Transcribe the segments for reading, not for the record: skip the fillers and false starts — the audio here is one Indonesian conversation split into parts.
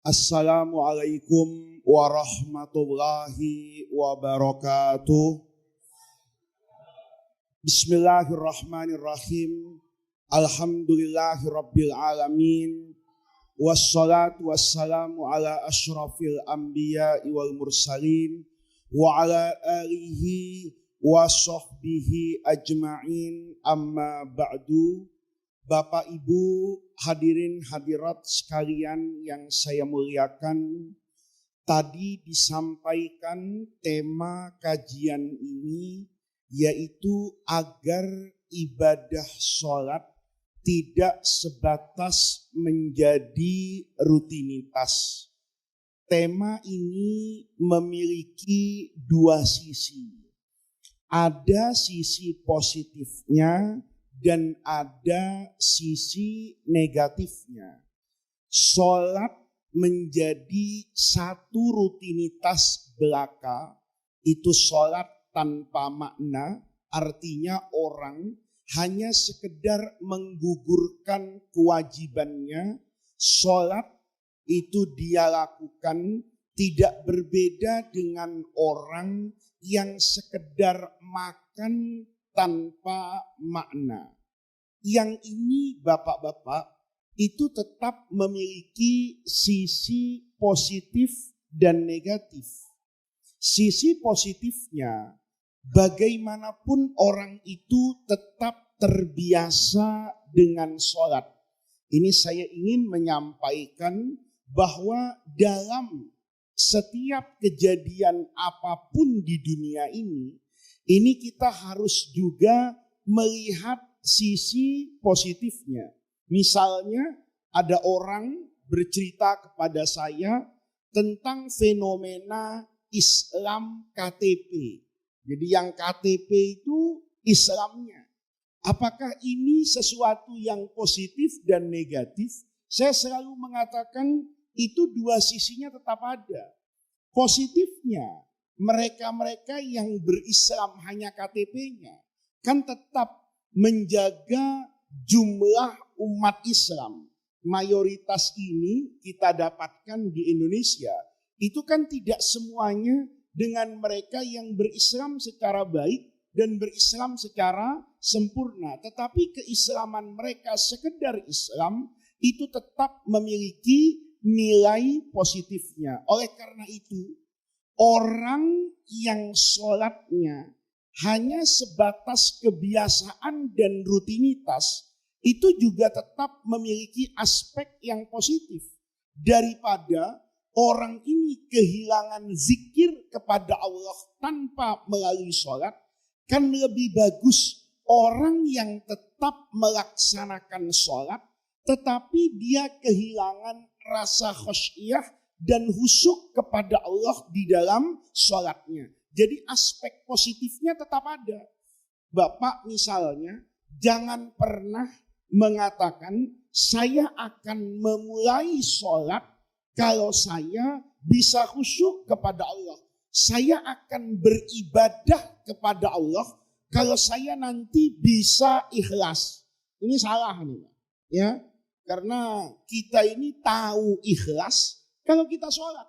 Assalamualaikum warahmatullahi wabarakatuh. Bismillahirrahmanirrahim. Alhamdulillahirabbil alamin. Wassalatu wassalamu ala asyrafil anbiya'i wal mursalin wa ala alihi wa sahbihi ajma'in, amma ba'du. Bapak Ibu hadirin hadirat sekalian yang saya muliakan, tadi disampaikan tema kajian ini yaitu agar ibadah sholat tidak sebatas menjadi rutinitas. Tema ini memiliki dua sisi. Ada sisi positifnya dan ada sisi negatifnya. Sholat menjadi satu rutinitas belaka, itu sholat tanpa makna, artinya orang hanya sekedar menggugurkan kewajibannya. Sholat itu dia lakukan, tidak berbeda dengan orang yang sekedar makan tanpa makna. Yang ini bapak-bapak itu tetap memiliki sisi positif dan negatif. Sisi positifnya, bagaimanapun orang itu tetap terbiasa dengan sholat. Ini saya ingin menyampaikan bahwa dalam setiap kejadian apapun di dunia ini kita harus juga melihat sisi positifnya. Misalnya ada orang bercerita kepada saya tentang fenomena Islam KTP. Jadi yang KTP itu Islamnya. Apakah ini sesuatu yang positif dan negatif? Saya selalu mengatakan itu dua sisinya tetap ada. Positifnya, mereka-mereka yang berislam hanya KTP-nya kan tetap menjaga jumlah umat Islam. Mayoritas ini kita dapatkan di Indonesia. Itu kan tidak semuanya dengan mereka yang berislam secara baik dan berislam secara sempurna. Tetapi keislaman mereka sekedar Islam itu tetap memiliki nilai positifnya. Oleh karena itu, orang yang sholatnya hanya sebatas kebiasaan dan rutinitas, itu juga tetap memiliki aspek yang positif. Daripada orang ini kehilangan zikir kepada Allah tanpa melalui sholat, kan lebih bagus orang yang tetap melaksanakan sholat, tetapi dia kehilangan rasa khusyuk dan khusyuk kepada Allah di dalam sholatnya. Jadi aspek positifnya tetap ada. Bapak misalnya jangan pernah mengatakan saya akan memulai sholat kalau saya bisa khusyuk kepada Allah. Saya akan beribadah kepada Allah kalau saya nanti bisa ikhlas. Ini salah nih, ya. Karena kita ini tahu ikhlas kalau kita sholat.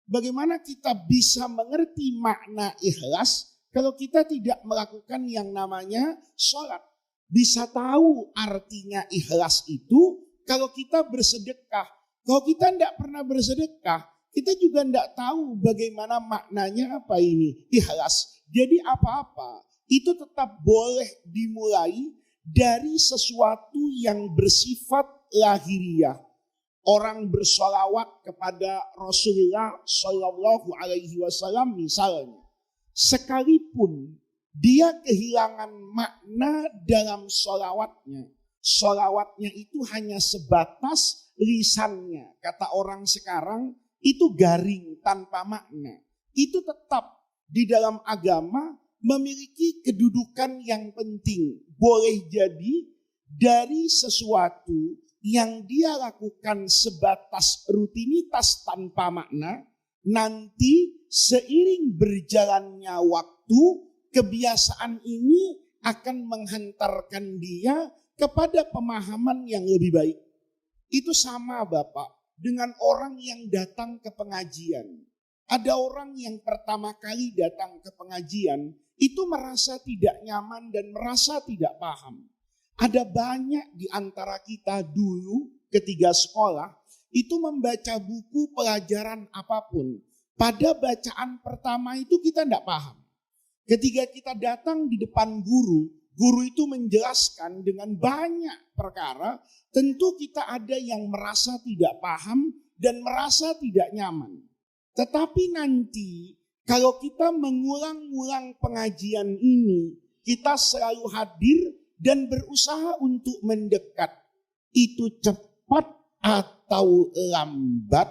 Bagaimana kita bisa mengerti makna ikhlas kalau kita tidak melakukan yang namanya sholat? Bisa tahu artinya ikhlas itu kalau kita bersedekah. Kalau kita tidak pernah bersedekah, kita juga tidak tahu bagaimana maknanya apa ini ikhlas. Jadi apa-apa itu tetap boleh dimulai dari sesuatu yang bersifat lahiriah. Orang bersolawat kepada Rasulullah Shallallahu Alaihi Wasallam misalnya, sekalipun dia kehilangan makna dalam solawatnya, solawatnya itu hanya sebatas lisannya. Kata orang sekarang itu garing tanpa makna. Itu tetap di dalam agama memiliki kedudukan yang penting. Boleh jadi dari sesuatu yang dia lakukan sebatas rutinitas tanpa makna, nanti seiring berjalannya waktu, kebiasaan ini akan menghantarkan dia kepada pemahaman yang lebih baik. Itu sama Bapak dengan orang yang datang ke pengajian. Ada orang yang pertama kali datang ke pengajian itu merasa tidak nyaman dan merasa tidak paham. Ada banyak di antara kita dulu ketika sekolah itu membaca buku pelajaran apapun. Pada bacaan pertama itu kita tidak paham. Ketika kita datang di depan guru, guru itu menjelaskan dengan banyak perkara, tentu kita ada yang merasa tidak paham dan merasa tidak nyaman. Tetapi nanti kalau kita mengulang-ulang pengajian ini, kita selalu hadir dan berusaha untuk mendekat. Itu cepat atau lambat,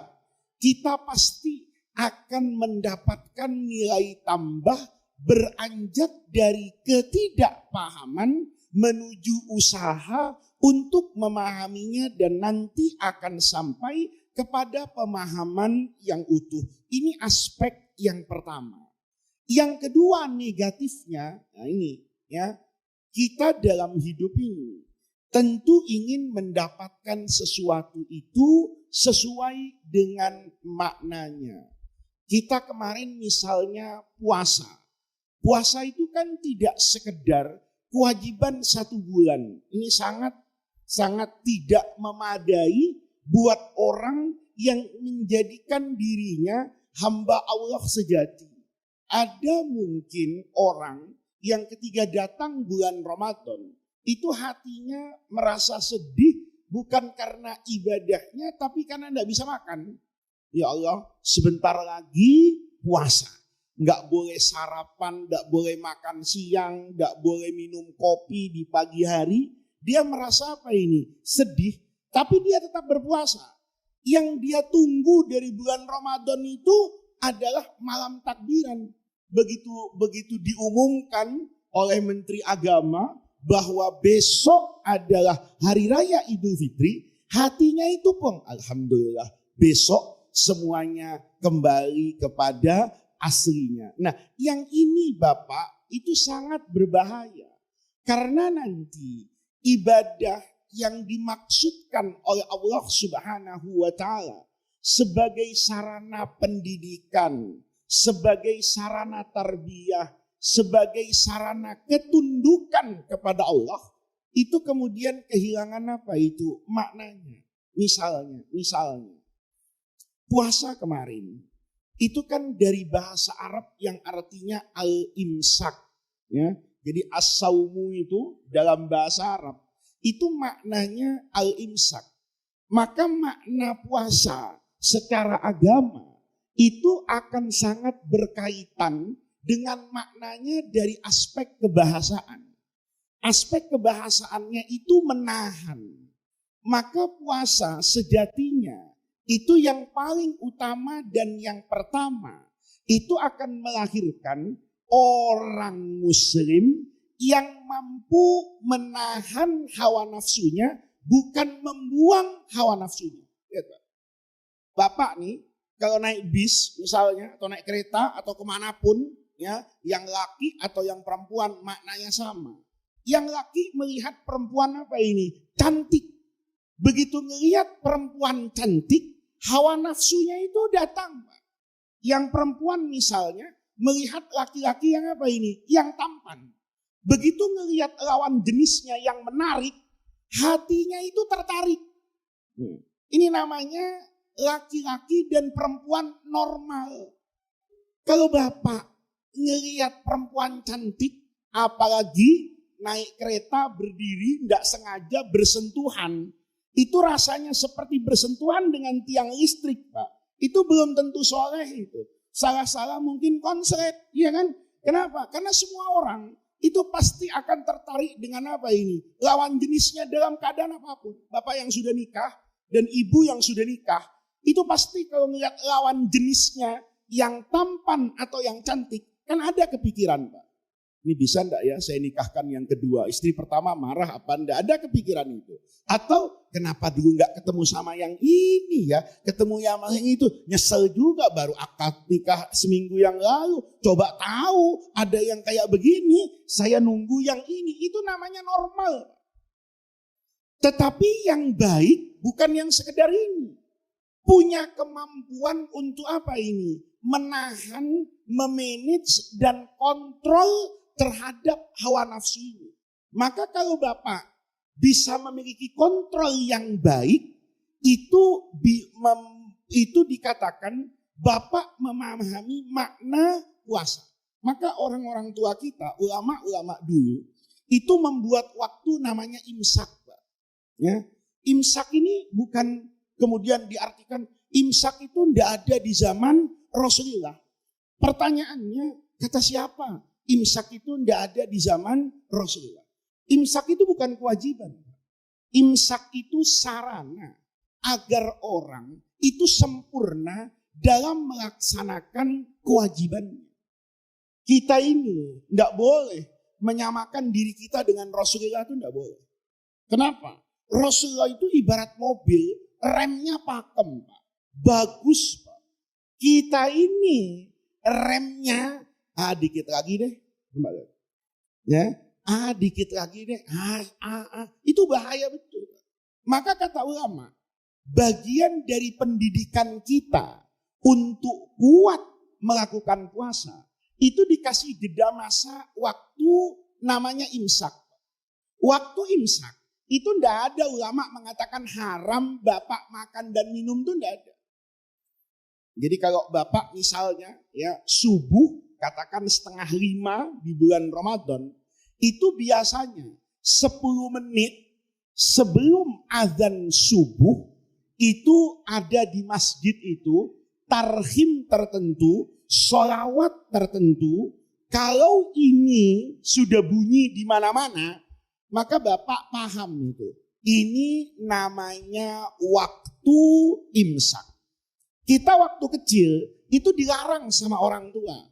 kita pasti akan mendapatkan nilai tambah beranjak dari ketidakpahaman menuju usaha untuk memahaminya dan nanti akan sampai kepada pemahaman yang utuh. Ini aspek yang pertama. Yang kedua negatifnya, nah ini ya, kita dalam hidup ini tentu ingin mendapatkan sesuatu itu sesuai dengan maknanya. Kita kemarin misalnya puasa. Puasa itu kan tidak sekedar kewajiban 1 bulan. Ini sangat tidak memadai buat orang yang menjadikan dirinya hamba Allah sejati. Ada mungkin orang yang ketika datang bulan Ramadan, itu hatinya merasa sedih bukan karena ibadahnya, tapi karena tidak bisa makan. Ya Allah, sebentar lagi puasa. Nggak boleh sarapan, nggak boleh makan siang, nggak boleh minum kopi di pagi hari. Dia merasa apa ini? Sedih. Tapi dia tetap berpuasa. Yang dia tunggu dari bulan Ramadan itu adalah malam takbiran. Begitu diumumkan oleh Menteri Agama bahwa besok adalah Hari Raya Idul Fitri, hatinya itu pun alhamdulillah besok semuanya kembali kepada aslinya. Nah, yang ini Bapak itu sangat berbahaya. Karena nanti ibadah yang dimaksudkan oleh Allah Subhanahu wa taala sebagai sarana pendidikan, sebagai sarana tarbiyah, sebagai sarana ketundukan kepada Allah, itu kemudian kehilangan apa itu? Maknanya. Misalnya puasa kemarin itu kan dari bahasa Arab yang artinya al-imsak, ya. Jadi as-saumu itu dalam bahasa Arab itu maknanya al-imsak. Maka makna puasa secara agama itu akan sangat berkaitan dengan maknanya dari aspek kebahasaan. Aspek kebahasaannya itu menahan. Maka puasa sejatinya itu yang paling utama dan yang pertama itu akan melahirkan orang muslim yang mampu menahan hawa nafsunya, bukan membuang hawa nafsunya. Bapak nih, kalau naik bis misalnya, atau naik kereta, atau kemanapun, ya, yang laki atau yang perempuan maknanya sama. Yang laki melihat perempuan apa ini? Cantik. Begitu ngelihat perempuan cantik, hawa nafsunya itu datang. Yang perempuan misalnya melihat laki-laki yang apa ini? Yang tampan. Begitu ngelihat lawan jenisnya yang menarik, hatinya itu tertarik. Ini namanya laki-laki dan perempuan normal. Kalau Bapak ngelihat perempuan cantik, apalagi naik kereta berdiri, tidak sengaja bersentuhan, itu rasanya seperti bersentuhan dengan tiang listrik, Pak. Itu belum tentu soleh itu. Salah-salah mungkin konslet, ya kan? Kenapa? Karena semua orang itu pasti akan tertarik dengan apa ini? Lawan jenisnya dalam keadaan apapun. Bapak yang sudah nikah dan ibu yang sudah nikah, itu pasti kalau melihat lawan jenisnya yang tampan atau yang cantik, kan ada kepikiran, Pak. Ini bisa enggak ya saya nikahkan yang kedua? Istri pertama marah apa enggak? Ada kepikiran itu. Atau kenapa dulu enggak ketemu sama yang ini ya? Ketemu yang itu. Nyesel juga baru akad nikah seminggu yang lalu. Coba tahu ada yang kayak begini. Saya nunggu yang ini. Itu namanya normal. Tetapi yang baik bukan yang sekedar ini. punya kemampuan untuk apa ini? Menahan, memanage, dan kontrol terhadap hawa nafsu ini. Maka kalau Bapak bisa memiliki kontrol yang baik, itu dikatakan Bapak memahami makna puasa. Maka orang-orang tua kita, ulama-ulama dulu, itu membuat waktu namanya imsak. Ya. Imsak ini bukan kemudian diartikan imsak itu tidak ada di zaman Rasulullah. Pertanyaannya, kata siapa? Imsak itu tidak ada di zaman Rasulullah. Imsak itu bukan kewajiban. Imsak itu sarana agar orang itu sempurna dalam melaksanakan kewajibannya. Kita ini tidak boleh menyamakan diri kita dengan Rasulullah, itu tidak boleh. Kenapa? Rasulullah itu ibarat mobil, remnya pakem, Pak. Bagus, Pak. Kita ini remnya, dikit lagi deh. Ya, dikit lagi deh. Itu bahaya betul. Maka kata ulama, bagian dari pendidikan kita untuk kuat melakukan puasa, itu dikasih jeda masa waktu namanya imsak. Waktu imsak. Itu tidak ada ulama mengatakan haram Bapak makan dan minum, itu tidak ada. Jadi kalau Bapak misalnya ya subuh katakan 4:30 di bulan Ramadan, itu biasanya 10 menit sebelum azan subuh itu ada di masjid itu tarhim tertentu, sholawat tertentu. Kalau ini sudah bunyi di mana-mana, maka Bapak paham itu. Ini namanya waktu imsak. Kita waktu kecil itu dilarang sama orang tua.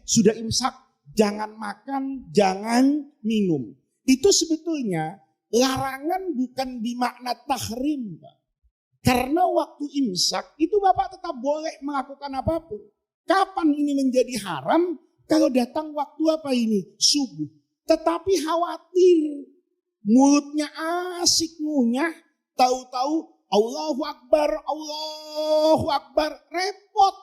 Sudah imsak, jangan makan, jangan minum. Itu sebetulnya larangan bukan dimakna tahrim, Pak. Karena waktu imsak itu Bapak tetap boleh melakukan apapun. Kapan ini menjadi haram? Kalau datang waktu apa ini? Subuh. Tetapi khawatir mulutnya asik ngunyah, tahu-tahu Allahu Akbar, repot.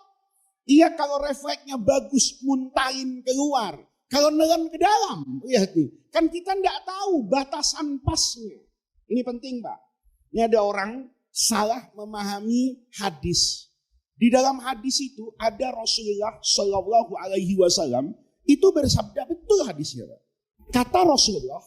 Iya kalau refleksnya bagus, muntahin keluar. Kalau nelen ke dalam, lihat nih. Kan kita tidak tahu batasan pasnya. Ini penting, Pak. Ini ada orang salah memahami hadis. Di dalam hadis itu ada Rasulullah Shallallahu Alaihi Wasallam itu bersabda, betul hadisnya, Pak. Kata Rasulullah,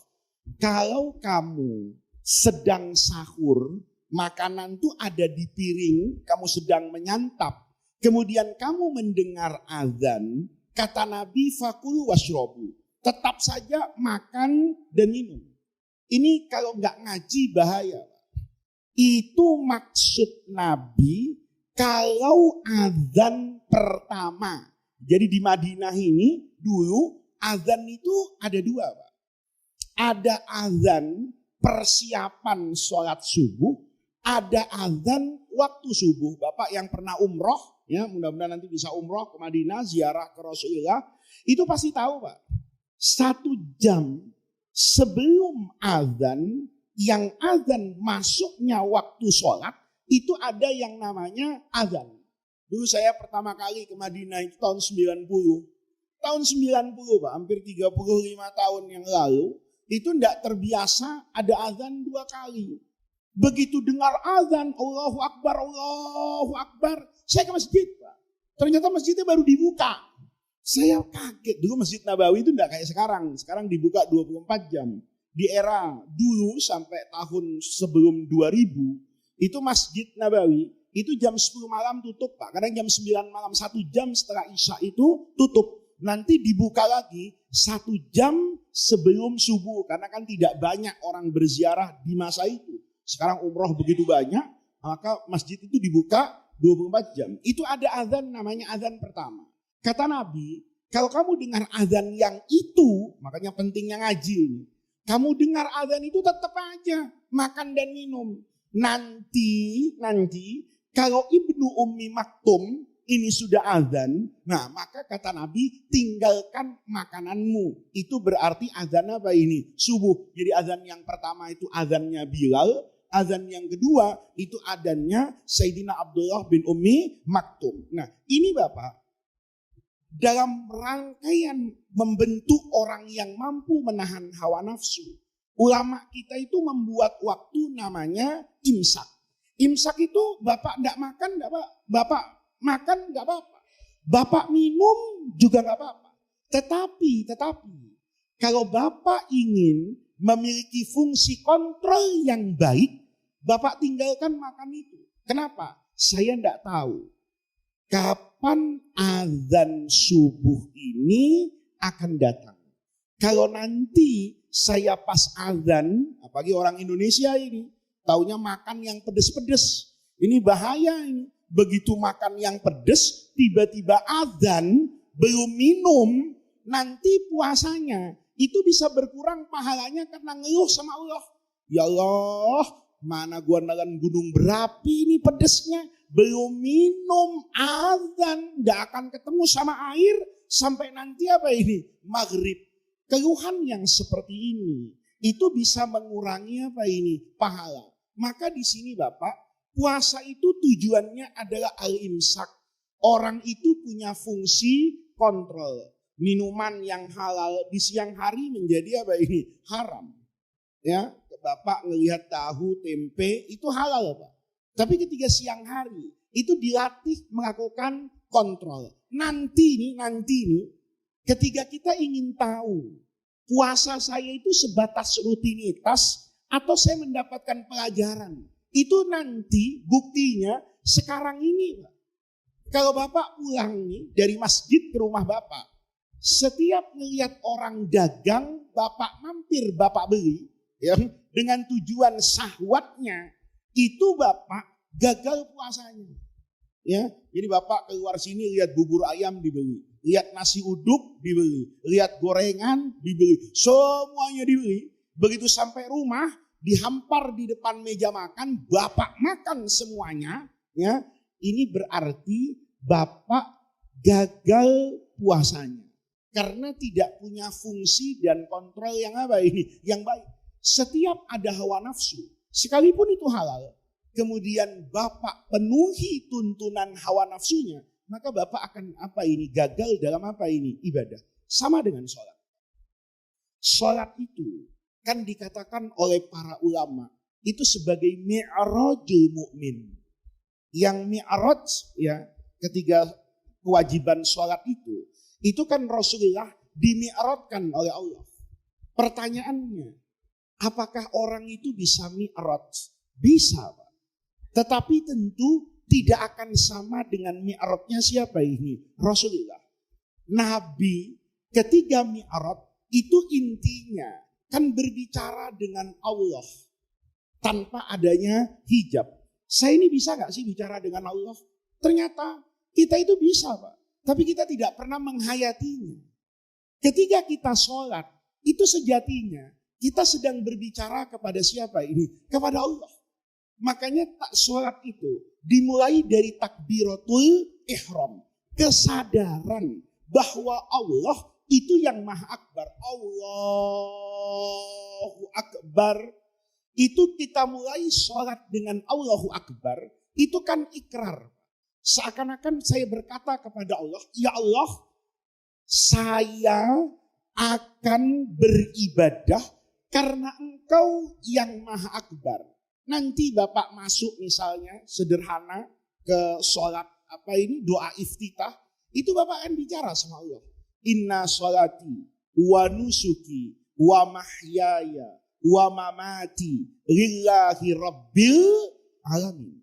kalau kamu sedang sahur, makanan itu ada di piring, kamu sedang menyantap, kemudian kamu mendengar azan, kata Nabi fakulu washrobu, tetap saja makan dan minum. Ini kalau nggak ngaji bahaya. Itu maksud Nabi kalau azan pertama. Jadi di Madinah ini dulu azan itu ada dua, Pak. Ada azan persiapan sholat subuh, ada azan waktu subuh. Bapak yang pernah umroh, ya mudah-mudahan nanti bisa umroh ke Madinah, ziarah ke Rasulullah, itu pasti tahu, Pak. 1 jam sebelum azan, yang azan masuknya waktu sholat, itu ada yang namanya azan. Dulu saya pertama kali ke Madinah itu tahun 90. Tahun 90, Pak, hampir 35 tahun yang lalu, itu tidak terbiasa ada azan 2 kali. Begitu dengar azan, Allahu Akbar, saya ke masjid, Pak. Ternyata masjidnya baru dibuka. Saya kaget, dulu Masjid Nabawi itu tidak kayak sekarang. Sekarang dibuka 24 jam. Di era dulu sampai tahun sebelum 2000, itu Masjid Nabawi, itu jam 10 malam tutup, Pak. Kadang jam 9 malam, 1 jam setelah Isya itu tutup. Nanti dibuka lagi 1 jam sebelum subuh. Karena kan tidak banyak orang berziarah di masa itu. Sekarang umroh begitu banyak, maka masjid itu dibuka 24 jam. Itu ada azan namanya azan pertama. Kata Nabi, kalau kamu dengar azan yang itu, makanya pentingnya ngaji ini. Kamu dengar azan itu tetap aja makan dan minum. Nanti kalau Ibnu Ummi Maktum ini sudah azan, nah maka kata Nabi tinggalkan makananmu. Itu berarti azan apa ini? Subuh. Jadi azan yang pertama itu azannya Bilal, Azan yang kedua itu adanya Sayyidina Abdullah bin Ummi Maktum. Nah ini Bapak, dalam rangkaian membentuk orang yang mampu menahan hawa nafsu, ulama kita itu membuat waktu namanya imsak. Imsak itu Bapak tidak makan, enggak Pak. Bapak makan enggak apa-apa. Bapak minum juga enggak apa-apa. Tetapi kalau Bapak ingin memiliki fungsi kontrol yang baik, Bapak tinggalkan makan itu. Kenapa? Saya tidak tahu kapan azan subuh ini akan datang. Kalau nanti saya pas azan, apalagi orang Indonesia ini, taunya makan yang pedes-pedes. Ini bahaya ini. Begitu makan yang pedes, tiba-tiba azan, belum minum, nanti puasanya itu bisa berkurang pahalanya karena ngeluh sama Allah. Ya Allah, mana gua nalan gunung berapi ini pedesnya, belum minum azan, gak akan ketemu sama air sampai nanti apa ini? Maghrib. Keluhan yang seperti ini itu bisa mengurangi apa ini? Pahala. Maka di sini Bapak, puasa itu tujuannya adalah al-imsak. Orang itu punya fungsi kontrol. Minuman yang halal di siang hari menjadi apa ini? Haram. Ya, Bapak ngelihat tahu, tempe itu halal Pak. Tapi ketika siang hari itu dilatih melakukan kontrol. Nanti nih, ketika kita ingin tahu puasa saya itu sebatas rutinitas atau saya mendapatkan pelajaran, itu nanti buktinya sekarang ini Pak. Kalau Bapak pulang nih dari masjid ke rumah Bapak, setiap melihat orang dagang, Bapak mampir, Bapak beli, ya, dengan tujuan syahwatnya, itu Bapak gagal puasanya. Ya, jadi Bapak keluar sini lihat bubur ayam dibeli, lihat nasi uduk dibeli, lihat gorengan dibeli, semuanya dibeli. Begitu sampai rumah, dihampar di depan meja makan, Bapak makan semuanya, ya. Ini berarti Bapak gagal puasanya. Karena tidak punya fungsi dan kontrol yang apa ini? Yang baik. Setiap ada hawa nafsu, sekalipun itu halal, kemudian Bapak penuhi tuntunan hawa nafsunya, maka Bapak akan apa ini? Gagal dalam apa ini? Ibadah. Sama dengan sholat. Sholat itu kan dikatakan oleh para ulama, itu sebagai mi'rajul mu'min. Yang mi'raj ya, ketiga kewajiban sholat itu kan Rasulullah dimi'rajkan oleh Allah. Pertanyaannya, apakah orang itu bisa mi'raj? Bisa Pak. Tetapi tentu tidak akan sama dengan mi'rajnya siapa ini? Rasulullah. Nabi ketika mi'raj itu intinya kan berbicara dengan Allah tanpa adanya hijab. Saya ini bisa gak sih bicara dengan Allah? Ternyata kita itu bisa Pak. Tapi kita tidak pernah menghayatinya. Ketika kita sholat, itu sejatinya kita sedang berbicara kepada siapa ini? Kepada Allah. Makanya sholat itu dimulai dari takbiratul ihram. Kesadaran bahwa Allah itu yang maha akbar. Allahu akbar. Itu kita mulai sholat dengan Allahu akbar. Itu kan ikrar. Seakan-akan saya berkata kepada Allah, ya Allah, saya akan beribadah karena Engkau yang maha akbar. Nanti Bapak masuk misalnya sederhana ke sholat apa ini, doa iftitah, itu Bapak akan bicara sama Allah. Inna sholati wa nusuki wa mahyaya wa mamati lillahi rabbil alamin.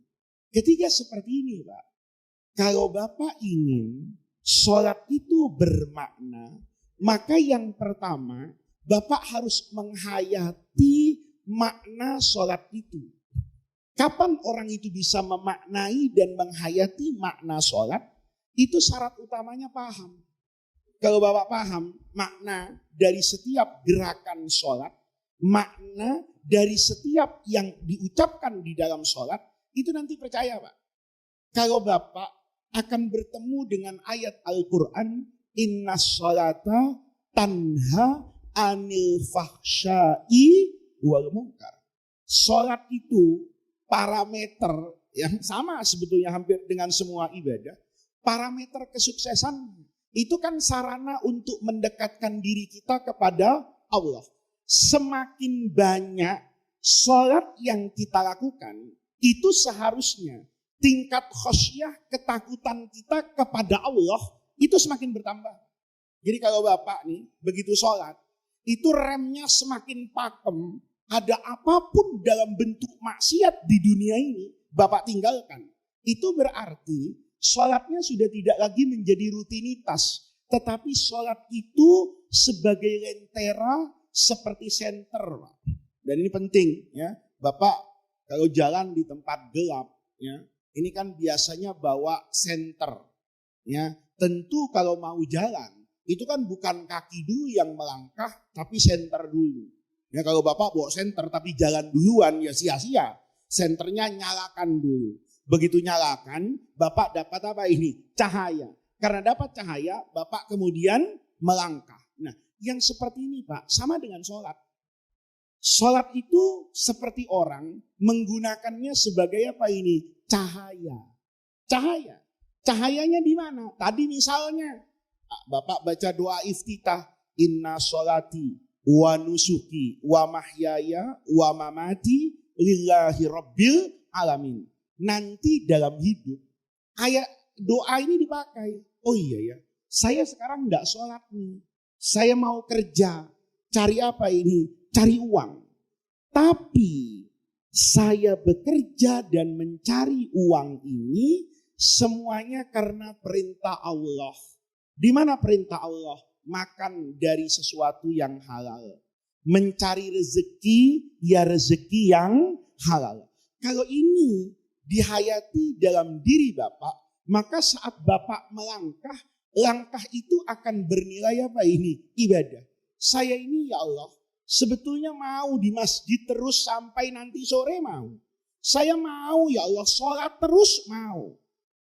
Ketika seperti ini Pak, kalau Bapak ingin sholat itu bermakna, maka yang pertama Bapak harus menghayati makna sholat itu. Kapan orang itu bisa memaknai dan menghayati makna sholat? Itu syarat utamanya paham. Kalau Bapak paham makna dari setiap gerakan sholat, makna dari setiap yang diucapkan di dalam sholat, itu nanti percaya Pak. Kalau Bapak akan bertemu dengan ayat Al-Quran, inna sholata tanha anil fahsyai wal munkar. sholat itu parameter yang sama sebetulnya hampir dengan semua ibadah. Parameter kesuksesan itu kan sarana untuk mendekatkan diri kita kepada Allah. Semakin banyak sholat yang kita lakukan, itu seharusnya tingkat khosyah, ketakutan kita kepada Allah itu semakin bertambah. Jadi kalau Bapak nih begitu sholat, itu remnya semakin pakem. Ada apapun dalam bentuk maksiat di dunia ini, Bapak tinggalkan. Itu berarti sholatnya sudah tidak lagi menjadi rutinitas. Tetapi sholat itu sebagai lentera seperti senter. Dan ini penting ya. Bapak kalau jalan di tempat gelap, ya, ini kan biasanya bawa senter. Ya, tentu kalau mau jalan, itu kan bukan kaki dulu yang melangkah, tapi senter dulu. Ya, kalau Bapak bawa senter tapi jalan duluan, ya sia-sia. Senternya nyalakan dulu. Begitu nyalakan, Bapak dapat apa ini? Cahaya. Karena dapat cahaya, Bapak kemudian melangkah. Nah, yang seperti ini Pak, sama dengan sholat. Sholat itu seperti orang menggunakannya sebagai apa ini? Cahaya. Cahaya. Cahayanya di mana? Tadi misalnya Bapak baca doa iftitah, inna sholati wa nusuki wa mahyaya wa mamati lillahi rabbil alamin. Nanti dalam hidup ayat doa ini dipakai. Oh iya ya, saya sekarang enggak sholat nih. Saya mau kerja. Cari apa ini? Cari uang. Tapi saya bekerja dan mencari uang ini semuanya karena perintah Allah. Di mana perintah Allah? Makan dari sesuatu yang halal. Mencari rezeki, ya rezeki yang halal. Kalau ini dihayati dalam diri Bapak, maka saat Bapak melangkah, langkah itu akan bernilai apa ini? Ibadah. Saya ini ya Allah, sebetulnya mau di masjid terus sampai nanti sore mau. Saya mau ya Allah sholat terus mau.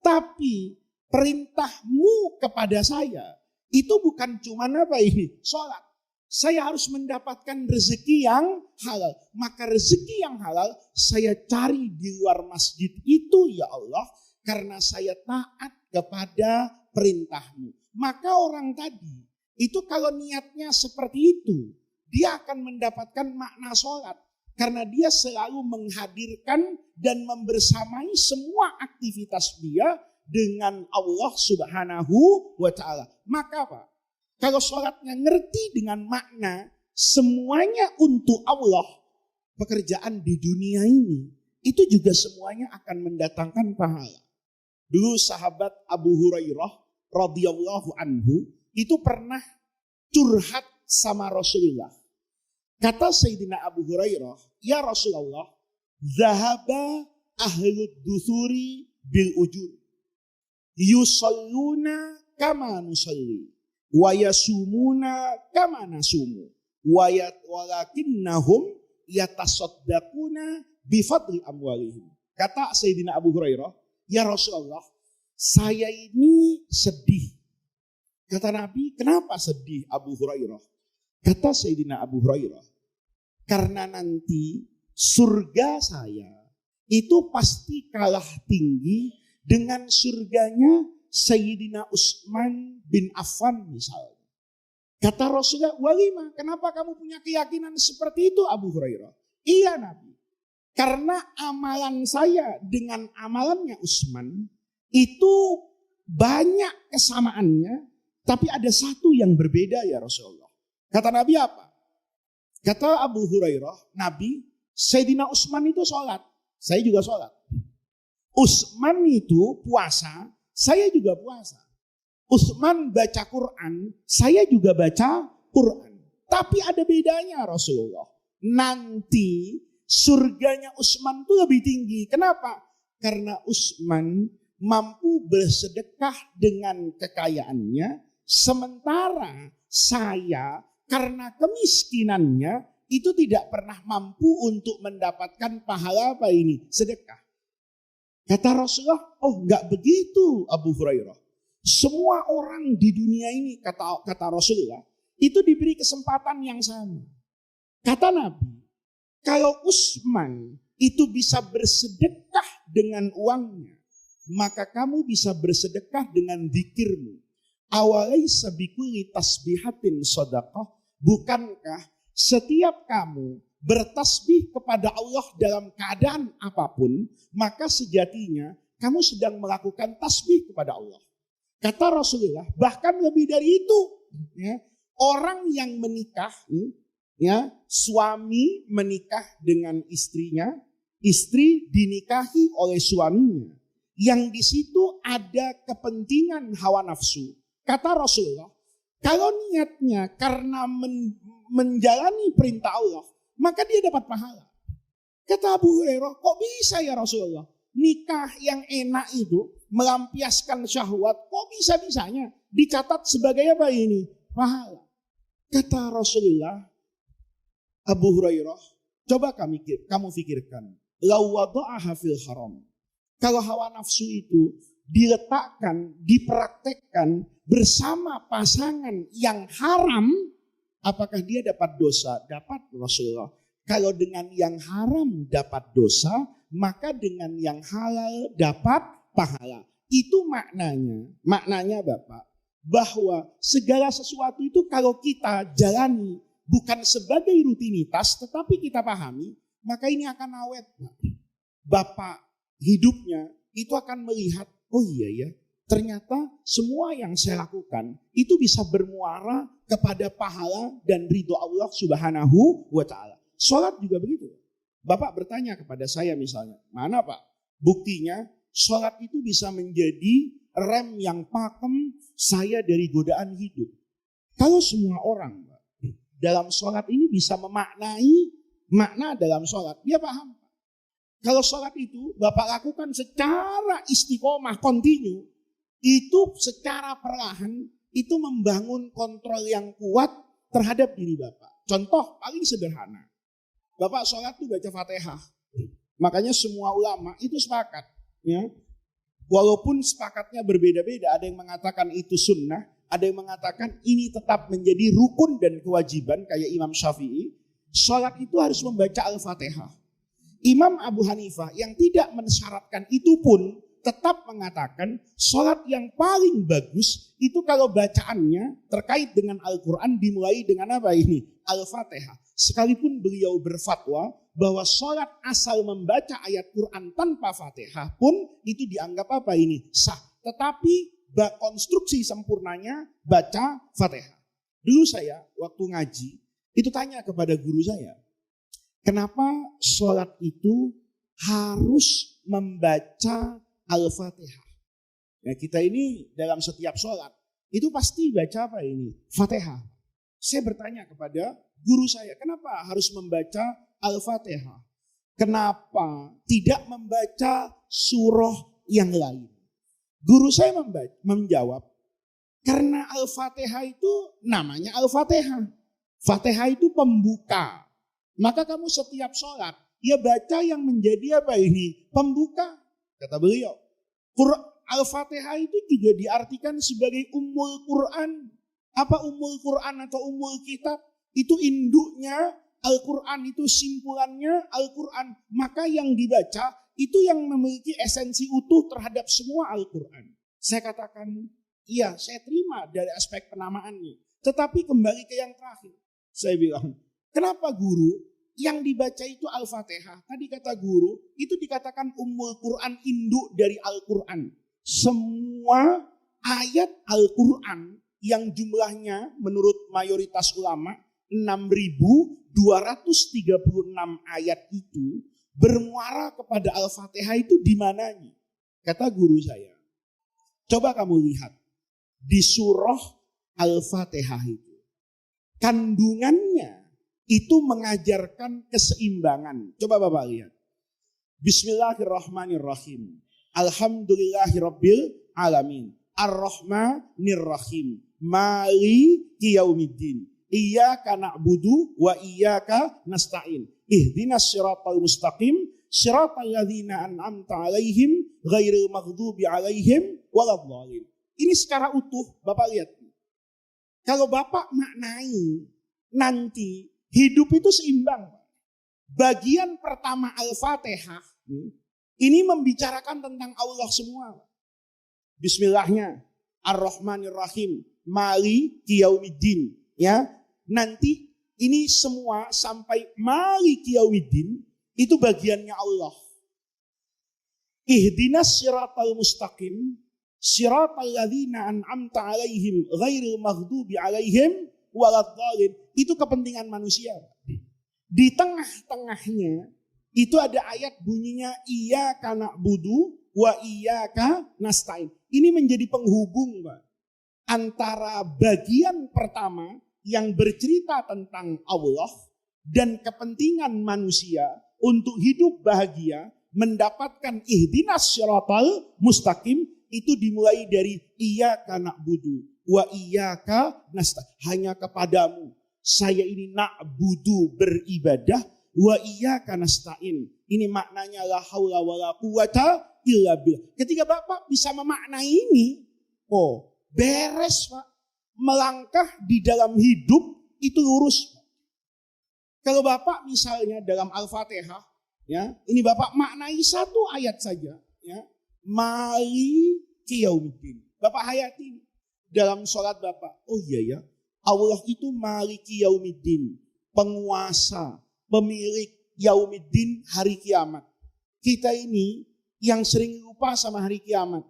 Tapi perintahmu kepada saya itu bukan cuma apa ini? Sholat. Saya harus mendapatkan rezeki yang halal. Maka rezeki yang halal saya cari di luar masjid itu ya Allah. Karena saya taat kepada perintahmu. Maka orang tadi itu kalau niatnya seperti itu, dia akan mendapatkan makna sholat. Karena dia selalu menghadirkan dan membersamai semua aktivitas dia dengan Allah Subhanahu wa ta'ala. Maka apa? Kalau sholatnya ngerti dengan makna semuanya untuk Allah, pekerjaan di dunia ini itu juga semuanya akan mendatangkan pahala. Dulu sahabat Abu Hurairah radhiyallahu anhu itu pernah curhat sama Rasulullah. Kata Sayyidina Abu Hurairah, ya Rasulullah, zahaba ahlud dusuri bil ujur. Yusalluna kama nusalli. Wa yasumuna kama nasumu. Walakinnahum yatasaddaquna bifadli amwalihim. Kata Sayyidina Abu Hurairah, ya Rasulullah, saya ini sedih. Kata Nabi, kenapa sedih Abu Hurairah? Kata Sayyidina Abu Hurairah, karena nanti surga saya itu pasti kalah tinggi dengan surganya Sayyidina Utsman bin Affan misalnya. Kata Rasulullah, walima, kenapa kamu punya keyakinan seperti itu Abu Hurairah? Iya Nabi, karena amalan saya dengan amalannya Utsman itu banyak kesamaannya, tapi ada satu yang berbeda ya Rasulullah. Kata Nabi apa? Kata Abu Hurairah, Nabi, Sayyidina Utsman itu sholat, saya juga sholat. Utsman itu puasa, saya juga puasa. Utsman baca Quran, saya juga baca Quran. Tapi ada bedanya Rasulullah. Nanti surganya Utsman itu lebih tinggi. Kenapa? Karena Utsman mampu bersedekah dengan kekayaannya. Sementara saya karena kemiskinannya itu tidak pernah mampu untuk mendapatkan pahala apa ini? Sedekah. Kata Rasulullah, oh enggak begitu Abu Hurairah. Semua orang di dunia ini, kata Rasulullah, itu diberi kesempatan yang sama. Kata Nabi, Kalau Utsman itu bisa bersedekah dengan uangnya, maka kamu bisa bersedekah dengan zikirmu. Awalaisa bikulli tasbihatin shadaqah. Bukankah setiap kamu bertasbih kepada Allah dalam keadaan apapun, maka sejatinya kamu sedang melakukan tasbih kepada Allah. Kata Rasulullah, bahkan lebih dari itu, ya, orang yang menikah, ya, suami menikah dengan istrinya, istri dinikahi oleh suaminya, yang di situ ada kepentingan hawa nafsu. Kata Rasulullah, kalau niatnya karena menjalani perintah Allah, maka dia dapat pahala. Kata Abu Hurairah, kok bisa ya Rasulullah? Nikah yang enak itu melampiaskan syahwat, kok bisa-bisanya dicatat sebagai apa ini? Pahala. Kata Rasulullah, Abu Hurairah, coba kamu pikirkan. Lau wada'aha fil haram. Kalau hawa nafsu itu diletakkan, dipraktekkan bersama pasangan yang haram, apakah dia dapat dosa? Dapat Rasulullah. Kalau dengan yang haram dapat dosa, maka dengan yang halal dapat pahala. Itu maknanya. Maknanya Bapak, bahwa segala sesuatu itu kalau kita jalani bukan sebagai rutinitas, tetapi kita pahami, maka ini akan awet. Bapak hidupnya itu akan melihat, oh iya ya, ternyata semua yang saya lakukan itu bisa bermuara kepada pahala dan ridho Allah Subhanahu wa Ta'ala. Sholat juga begitu. Bapak bertanya kepada saya misalnya, mana Pak? Buktinya sholat itu bisa menjadi rem yang pakem saya dari godaan hidup. Kalau semua orang Pak, dalam sholat ini bisa memaknai makna dalam sholat, dia paham. Kalau sholat itu Bapak lakukan secara istiqomah, kontinu, itu secara perlahan, itu membangun kontrol yang kuat terhadap diri Bapak. Contoh paling sederhana. Bapak sholat tuh baca Fatihah. Makanya semua ulama itu sepakat. Ya. Walaupun sepakatnya berbeda-beda. Ada yang mengatakan itu sunnah. Ada yang mengatakan ini tetap menjadi rukun dan kewajiban. Kayak Imam Syafi'i. Sholat itu harus membaca Al-Fatihah. Imam Abu Hanifah yang tidak mensyaratkan itu pun tetap mengatakan sholat yang paling bagus itu kalau bacaannya terkait dengan Al-Quran dimulai dengan apa ini? Al-Fatihah. Sekalipun beliau berfatwa bahwa sholat asal membaca ayat Quran tanpa Fatihah pun itu dianggap apa ini? Sah. Tetapi konstruksi sempurnanya baca Fatihah. Dulu saya waktu ngaji itu tanya kepada guru saya, kenapa sholat itu harus membaca Al-Fatihah? Nah kita ini dalam setiap sholat itu pasti baca apa ini? Fatihah. Saya bertanya kepada guru saya, kenapa harus membaca Al-Fatihah? Kenapa tidak membaca surah yang lain? Guru saya menjawab, karena Al-Fatihah itu namanya Al-Fatihah. Fatihah itu pembuka. Maka kamu setiap sholat, ya baca yang menjadi apa ini? Pembuka. Kata beliau, Al-Fatihah itu juga diartikan sebagai Ummul Quran. Apa Ummul Quran atau Ummul Kitab? Itu induknya Al-Quran, itu simpulannya Al-Quran. Maka yang dibaca itu yang memiliki esensi utuh terhadap semua Al-Quran. Saya katakan, iya saya terima dari aspek penamaannya. Tetapi kembali ke yang terakhir. Saya bilang, kenapa guru? Yang dibaca itu Al-Fatihah. Tadi kata guru, itu dikatakan Ummul Quran, induk dari Al-Quran. Semua ayat Al-Quran yang jumlahnya menurut mayoritas ulama 6.236 ayat itu bermuara kepada Al-Fatihah itu di mananya? Kata guru saya, coba kamu lihat di surah Al-Fatihah itu. Kandungannya itu mengajarkan keseimbangan. Coba Bapak lihat. Bismillahirrahmanirrahim. Alhamdulillahirabbil alamin. Ar-Rahmanir-Rahim. Maliki yaumiddin. Iyyaka na'budu wa iyyaka nasta'in. Ihdinas siratal mustaqim, siratal ladzina an'amta 'alaihim ghairil maghdubi 'alaihim waladhdallin. Ini secara utuh Bapak lihat. Kalau Bapak maknai nanti hidup itu seimbang. Bagian pertama Al-Fatihah ini membicarakan tentang Allah semua. Bismillahnya, Ar-Rahmanir-Rahim, Maliki Yaumiddin. Ya, nanti ini semua sampai Maliki Yaumiddin itu bagiannya Allah. Ihdinas siratal mustaqim, siratal ladzina an'amta alaihim ghairil maghdubi alaihim waladhdallin. Itu kepentingan manusia. Di tengah-tengahnya itu ada ayat bunyinya iyyaka na'budu wa iyyaka nasta'in. Ini menjadi penghubung, Pak, antara bagian pertama yang bercerita tentang Allah dan kepentingan manusia untuk hidup bahagia, mendapatkan ihdinas siratal mustaqim, itu dimulai dari iyyaka na'budu wa iyyaka nasta'in. Hanya kepadamu saya ini na'budu beribadah, wa iyyaka nasta'in. Ini maknanya la haula wala quwata illa billah. Ketika Bapak bisa memaknai ini, oh, beres, Pak. Melangkah di dalam hidup itu lurus. Kalau Bapak misalnya dalam Al-Fatihah, ya, ini Bapak maknai satu ayat saja, ya. Maliki Yaumiddin. Bapak hayati dalam sholat Bapak. Oh iya ya, Allah itu Maliki Yaumiddin, penguasa, pemilik Yaumiddin, hari kiamat. Kita ini yang sering lupa sama hari kiamat.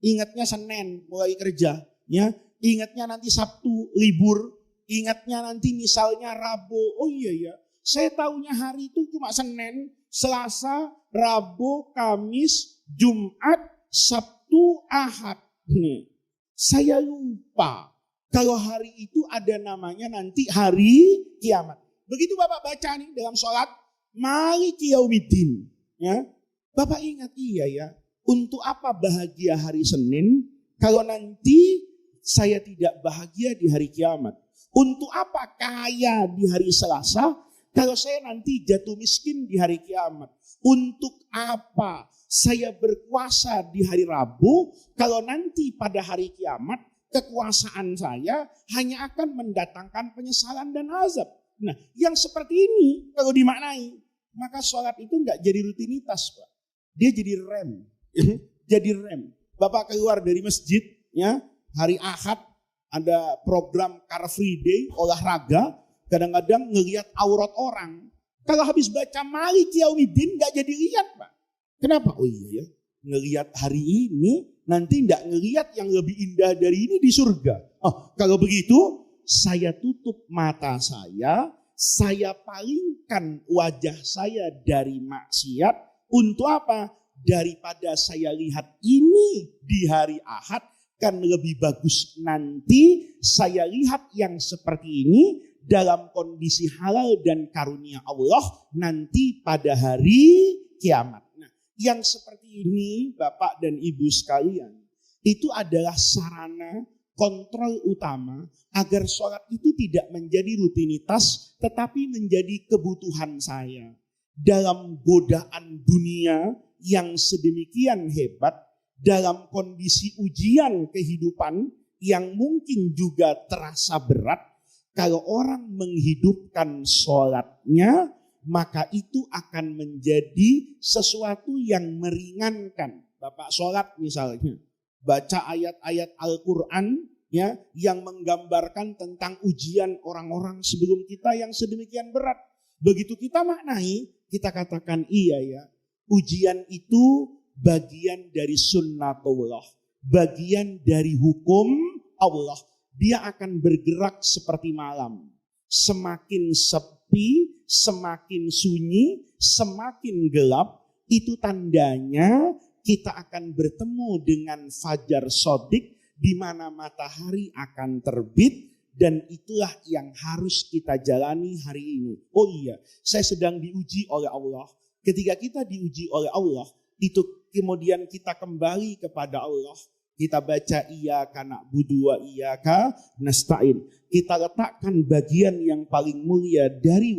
Ingatnya Senin mulai kerja, ya. Ingatnya nanti Sabtu libur, ingatnya nanti misalnya Rabu. Oh iya ya, saya tahunya hari itu cuma Senin, Selasa, Rabu, Kamis, Jumat, Sabtu, Ahad. Nih, saya lupa kalau hari itu ada namanya nanti hari kiamat. Begitu Bapak baca nih dalam sholat, Maliki Yaumiddin, ya, Bapak ingat, iya ya, untuk apa bahagia hari Senin kalau nanti saya tidak bahagia di hari kiamat? Untuk apa kaya di hari Selasa kalau saya nanti jatuh miskin di hari kiamat? Untuk apa saya berkuasa di hari Rabu kalau nanti pada hari kiamat kekuasaan saya hanya akan mendatangkan penyesalan dan azab? Nah, yang seperti ini kalau dimaknai, maka sholat itu enggak jadi rutinitas, Pak. Dia jadi rem. Jadi rem. Bapak keluar dari masjid, ya, hari Ahad ada program Car Free Day, olahraga, kadang-kadang ngelihat aurat orang. Kalau habis baca Maliki Yaumiddin enggak jadi lihat, Pak. Kenapa? Oh iya ya, ngelihat hari ini nanti enggak ngelihat yang lebih indah dari ini di surga. Oh, kalau begitu saya tutup mata saya palingkan wajah saya dari maksiat. Untuk apa? Daripada saya lihat ini di hari Ahad, kan lebih bagus nanti saya lihat yang seperti ini dalam kondisi halal dan karunia Allah nanti pada hari kiamat. Nah, yang seperti ini Bapak dan Ibu sekalian, itu adalah sarana kontrol utama agar sholat itu tidak menjadi rutinitas tetapi menjadi kebutuhan saya. Dalam godaan dunia yang sedemikian hebat, dalam kondisi ujian kehidupan yang mungkin juga terasa berat, kalau orang menghidupkan sholatnya, maka itu akan menjadi sesuatu yang meringankan. Bapak sholat misalnya, baca ayat-ayat Al-Quran, ya, yang menggambarkan tentang ujian orang-orang sebelum kita yang sedemikian berat. Begitu kita maknai, kita katakan iya ya, ujian itu bagian dari sunnatullah, bagian dari hukum Allah. Dia akan bergerak seperti malam. Semakin sepi, semakin sunyi, semakin gelap, itu tandanya kita akan bertemu dengan fajar sodik, di mana matahari akan terbit, dan itulah yang harus kita jalani hari ini. Oh iya, saya sedang diuji oleh Allah. Ketika kita diuji oleh Allah, itu kemudian kita kembali kepada Allah. Kita baca iyyaka na'budu wa iyyaka nasta'in. Kita letakkan bagian yang paling mulia dari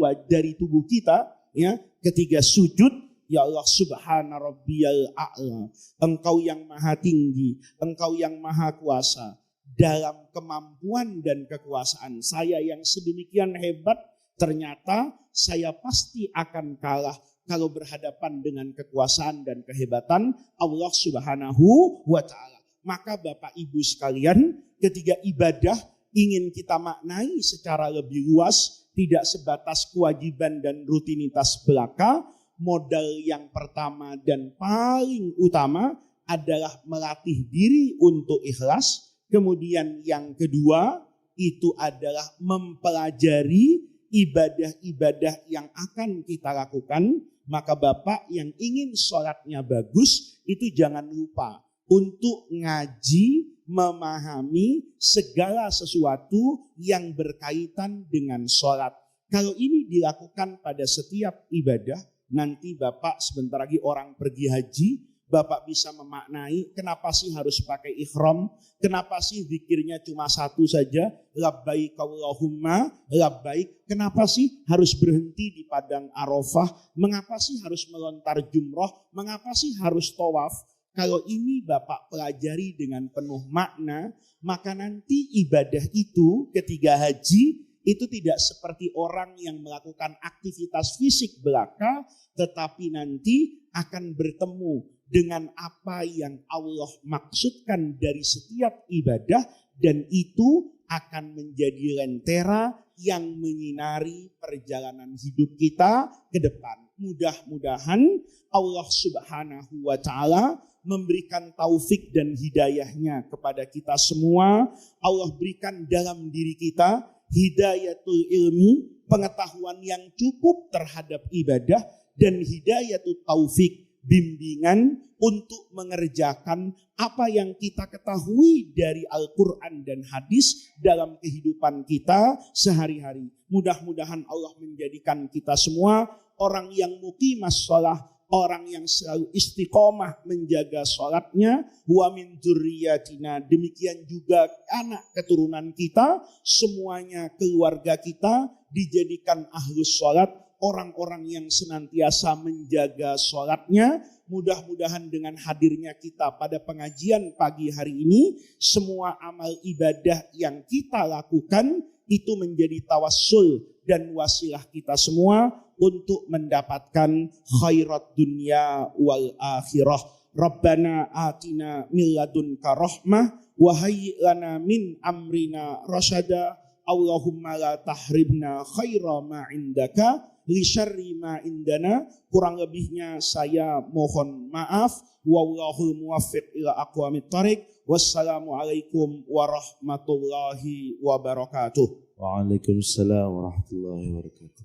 tubuh kita, ya, ketika sujud, ya Allah, subhana rabbiyal a'la. Engkau yang maha tinggi, engkau yang maha kuasa. Dalam kemampuan dan kekuasaan saya yang sedemikian hebat, Ternyata saya pasti akan kalah kalau berhadapan dengan kekuasaan dan kehebatan Allah Subhanahu wa Ta'ala. Maka Bapak Ibu sekalian, ketika ibadah ingin kita maknai secara lebih luas, tidak sebatas kewajiban dan rutinitas belaka, modal yang pertama dan paling utama adalah melatih diri untuk ikhlas. Kemudian yang kedua itu adalah mempelajari ibadah-ibadah yang akan kita lakukan. Maka Bapak yang ingin sholatnya bagus itu jangan lupa untuk ngaji, memahami segala sesuatu yang berkaitan dengan sholat. Kalau ini dilakukan pada setiap ibadah, nanti Bapak sebentar lagi orang pergi haji, Bapak bisa memaknai kenapa sih harus pakai ihram, kenapa sih zikirnya cuma satu saja, labbaik Allahumma labbaik, kenapa sih harus berhenti di padang Arafah, mengapa sih harus melontar jumroh, mengapa sih harus tawaf. Kalau ini Bapak pelajari dengan penuh makna, maka nanti ibadah itu ketika haji itu tidak seperti orang yang melakukan aktivitas fisik belaka, tetapi nanti akan bertemu dengan apa yang Allah maksudkan dari setiap ibadah, dan itu akan menjadi lentera yang menyinari perjalanan hidup kita ke depan. Mudah-mudahan Allah Subhanahu wa Ta'ala memberikan taufik dan hidayahnya kepada kita semua. Allah berikan dalam diri kita hidayatul ilmi, pengetahuan yang cukup terhadap ibadah, dan hidayatul taufik, bimbingan untuk mengerjakan apa yang kita ketahui dari Al-Quran dan hadis dalam kehidupan kita sehari-hari. Mudah-mudahan Allah menjadikan kita semua orang yang muqimas shalah, orang yang selalu istiqomah menjaga sholatnya. Wa min dzurriyyatina, demikian juga anak keturunan kita, semuanya keluarga kita dijadikan ahlus sholat, orang-orang yang senantiasa menjaga sholatnya. Mudah-mudahan dengan hadirnya kita pada pengajian pagi hari ini, semua amal ibadah yang kita lakukan itu menjadi tawassul dan wasilah kita semua untuk mendapatkan khairat dunia wal akhirah. Rabbana atina min ladunka rahmah wa hayyi' lana min amrina rasyada. Allahumma la tahribna khaira ma indaka li syarri ma indana. Kurang lebihnya saya mohon maaf. Wallahul muwaffiq ila aqwamit thariq. Wassalamualaikum warahmatullahi wabarakatuh. Waalaikumsalam warahmatullahi wabarakatuh.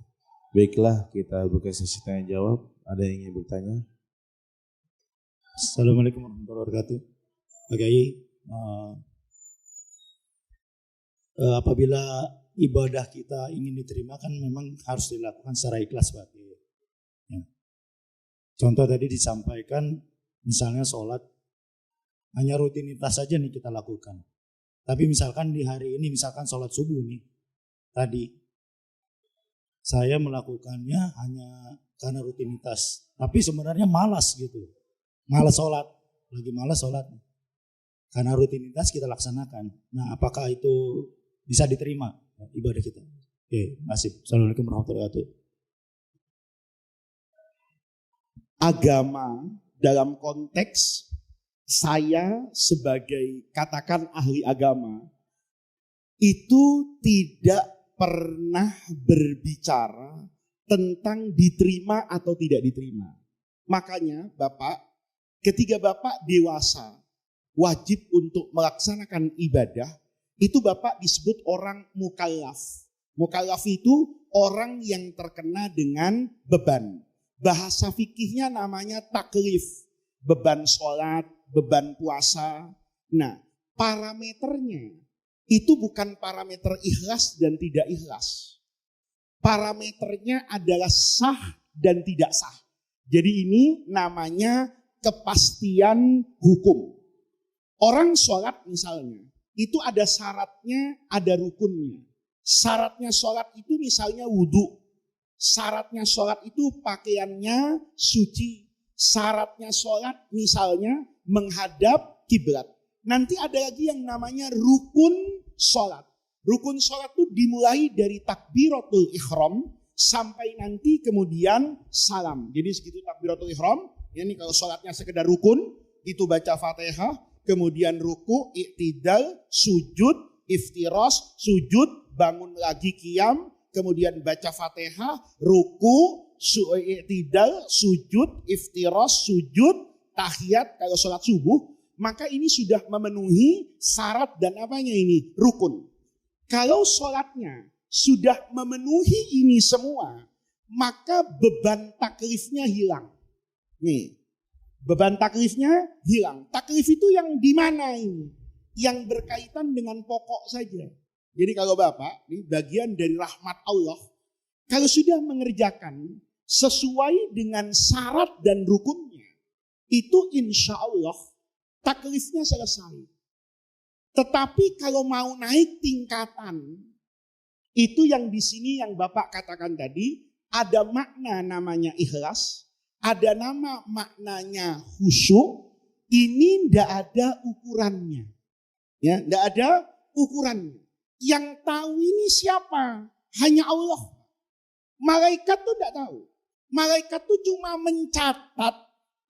Baiklah, kita buka sesi tanya jawab. Ada yang ingin bertanya? Assalamualaikum warahmatullahi wabarakatuh. Pak Kiai, apabila ibadah kita ingin diterima kan memang harus dilakukan secara ikhlas, Pak. Ya. Contoh tadi disampaikan, misalnya sholat hanya rutinitas saja nih kita lakukan. Tapi misalkan di hari ini, misalkan sholat subuh nih, tadi saya melakukannya hanya karena rutinitas. Tapi sebenarnya malas gitu. Malas sholat. Lagi malas sholat. Karena rutinitas kita laksanakan. Nah, apakah itu bisa diterima ibadah kita? Oke, masih. Assalamualaikum warahmatullahi wabarakatuh. Agama dalam konteks saya sebagai katakan ahli agama itu tidak pernah berbicara tentang diterima atau tidak diterima. Makanya Bapak, ketika Bapak dewasa wajib untuk melaksanakan ibadah, itu Bapak disebut orang mukallaf. Mukallaf itu orang yang terkena dengan beban. Bahasa fikihnya namanya taklif. Beban sholat, beban puasa. Nah, parameternya itu bukan parameter ikhlas dan tidak ikhlas. Parameternya adalah sah dan tidak sah. Jadi ini namanya kepastian hukum. Orang sholat misalnya, itu ada syaratnya, ada rukunnya. Syaratnya sholat itu misalnya wudhu. Syaratnya sholat itu pakaiannya suci. Syaratnya sholat misalnya menghadap kiblat. Nanti ada lagi yang namanya rukun sholat. Rukun sholat itu dimulai dari takbiratul ihram sampai nanti kemudian salam. Jadi segitu takbiratul ihram. Ini kalau sholatnya sekedar rukun, itu baca Fatihah, kemudian ruku, i'tidal, sujud, iftiras, sujud, bangun lagi qiyam, kemudian baca Fatihah, ruku, i'tidal, sujud, iftiras, sujud, tahiyat kalau sholat subuh, maka ini sudah memenuhi syarat dan apanya ini? Rukun. Kalau sholatnya sudah memenuhi ini semua, maka beban taklifnya hilang. Nih, beban taklifnya hilang. Taklif itu yang di mana ini? Yang berkaitan dengan pokok saja. Jadi kalau Bapak, ini bagian dari rahmat Allah, kalau sudah mengerjakan sesuai dengan syarat dan rukunnya, itu insya Allah taklifnya selesai. Tetapi kalau mau naik tingkatan, itu yang di sini yang Bapak katakan tadi, ada makna namanya ikhlas, ada nama maknanya khusyuk, ini tidak ada ukurannya. Ya, tidak ada ukurannya. Yang tahu ini siapa? Hanya Allah. Malaikat tuh tidak tahu. Malaikat tuh cuma mencatat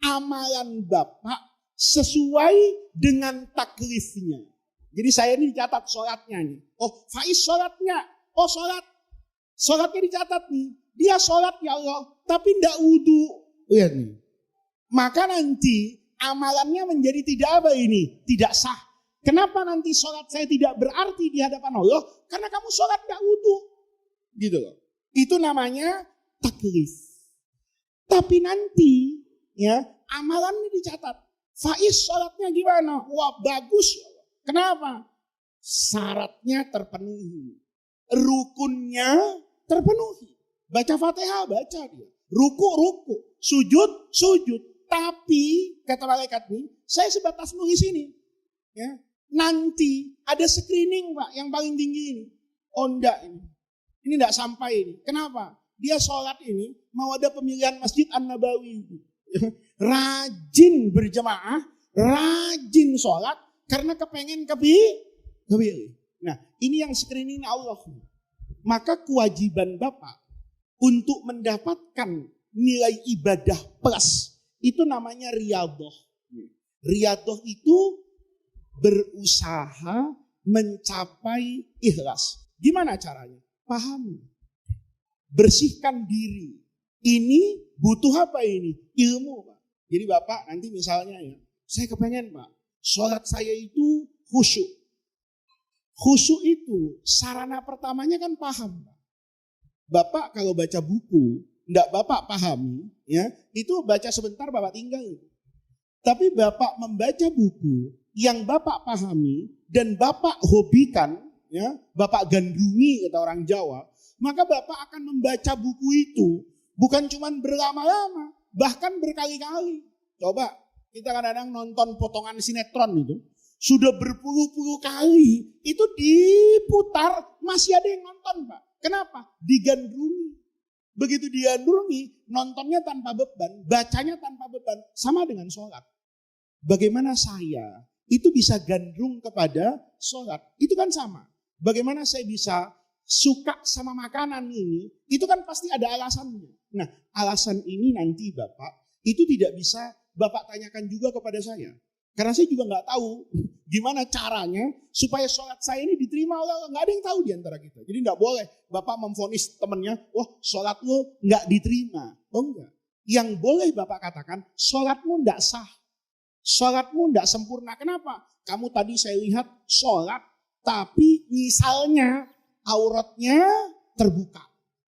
amalan Bapak sesuai dengan taklifnya. Jadi saya ini dicatat sholatnya nih. Oh, Faiz sholatnya. Oh, sholat. Sholatnya dicatat nih. Dia sholat ya Allah, tapi tidak wudhu. Lihat nih. Maka nanti amalannya menjadi tidak apa ini? Tidak sah. Kenapa nanti sholat saya tidak berarti di hadapan Allah? Karena kamu sholat tidak wudhu. Gitu loh. Itu namanya taklif. Tapi nanti ya amalannya dicatat. Faiz sholatnya gimana? Wah, bagus ya. Kenapa? Syaratnya terpenuhi. Rukunnya terpenuhi. Baca Fatihah, baca dia. Ruku. Sujud. Tapi, kata malaikat ini, saya sebatas nulis ini. Ya. Nanti ada screening Pak yang paling tinggi ini. Oh enggak ini. Ini enggak sampai ini. Kenapa? Dia sholat ini mau ada pemilihan Masjid An-Nabawi. Rajin berjemaah, rajin sholat, karena kepengen kepilih. Nah, ini yang screening Allah. Maka kewajiban Bapak untuk mendapatkan nilai ibadah plus, itu namanya riyadhah. Riyadhah itu berusaha mencapai ikhlas. Gimana caranya? Pahami. Bersihkan diri. Ini butuh apa ini? Ilmu Pak. Jadi Bapak nanti misalnya ya, saya kepengen Pak, sholat saya itu khusyuk. Khusyuk itu sarana pertamanya kan paham. Bapak kalau baca buku, enggak Bapak pahami, ya itu baca sebentar Bapak tinggal. Tapi Bapak membaca buku yang Bapak pahami dan Bapak hobikan, ya Bapak gandrungi kata orang Jawa, maka Bapak akan membaca buku itu bukan cuma berlama-lama, bahkan berkali-kali. Coba kita kadang-kadang nonton potongan sinetron itu, sudah berpuluh-puluh kali, itu diputar, masih ada yang nonton Pak. Kenapa? Digandrungi. Begitu digandrungi, nontonnya tanpa beban, bacanya tanpa beban, sama dengan sholat. Bagaimana saya itu bisa gandrung kepada sholat, itu kan sama. Bagaimana saya bisa suka sama makanan ini, itu kan pasti ada alasannya. Nah, alasan ini nanti Bapak, itu tidak bisa Bapak tanyakan juga kepada saya. Karena saya juga nggak tahu gimana caranya supaya sholat saya ini diterima oleh Allah. Nggak ada yang tahu di antara kita. Jadi nggak boleh Bapak memvonis temannya, wah sholat lo nggak diterima. Oh enggak. Yang boleh Bapak katakan, sholatmu nggak sah. Sholatmu nggak sempurna. Kenapa? Kamu tadi saya lihat sholat, tapi misalnya auratnya terbuka.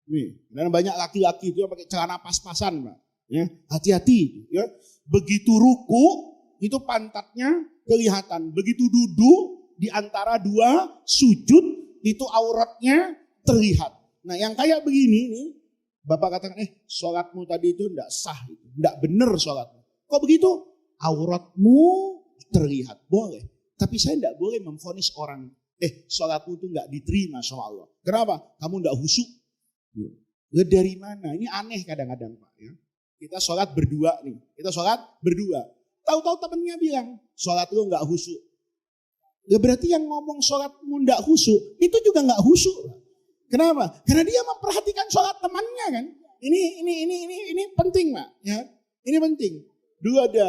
Nih, dan banyak laki-laki itu yang pakai celana pas-pasan, Pak. Ya, hati-hati. Ya. Begitu ruku, itu pantatnya kelihatan. Begitu duduk di antara dua sujud, itu auratnya terlihat. Nah yang kayak begini nih, Bapak katakan, sholatmu tadi itu enggak sah, enggak benar sholatmu. Kok begitu? Auratmu terlihat, boleh. Tapi saya enggak boleh memvonis orang, sholatmu itu enggak diterima sama Allah. Kenapa? Kamu enggak khusyuk. Dari mana? Ini aneh kadang-kadang Pak. Ya. Kita sholat berdua nih, kita sholat berdua. Tahu-tahu temennya bilang, sholat lu nggak khusyuk. Ya berarti yang ngomong sholatmu nggak khusyuk, itu juga nggak khusyuk. Kenapa? Karena dia memperhatikan sholat temannya kan. Ini penting, Pak. Ya, ini penting. Dulu ada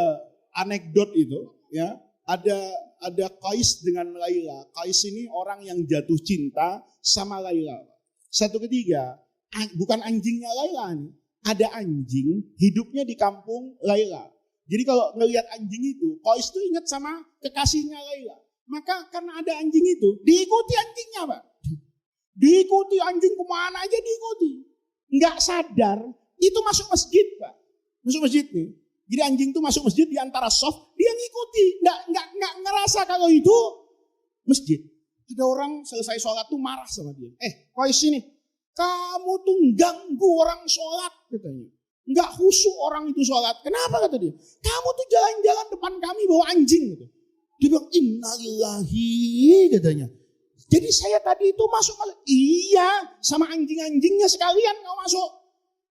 anekdot itu, ya. Ada Qais dengan Laila. Qais ini orang yang jatuh cinta sama Laila. Satu ketiga, bukan anjingnya Laila nih. Ada anjing hidupnya di kampung Laila. Jadi kalau ngelihat anjing itu, Qais itu ingat sama kekasihnya Laila. Maka karena ada anjing itu, diikuti anjingnya, Pak. Diikuti anjing kemana aja diikuti. Nggak sadar, itu masuk masjid, Pak. Masuk masjid nih. Jadi anjing itu masuk masjid di antara soft, dia ngikuti. Nggak ngerasa kalau itu masjid. Ada orang selesai sholat tuh marah sama dia. Qais ini, kamu tuh ganggu orang sholat, katanya. Nggak khusyuk orang itu sholat. Kenapa, kata dia? Kamu tuh jalan-jalan depan kami bawa anjing, gitu. Dia bilang, innalillahi, katanya. Jadi saya tadi itu masuk. Iya, sama anjing-anjingnya sekalian kamu masuk.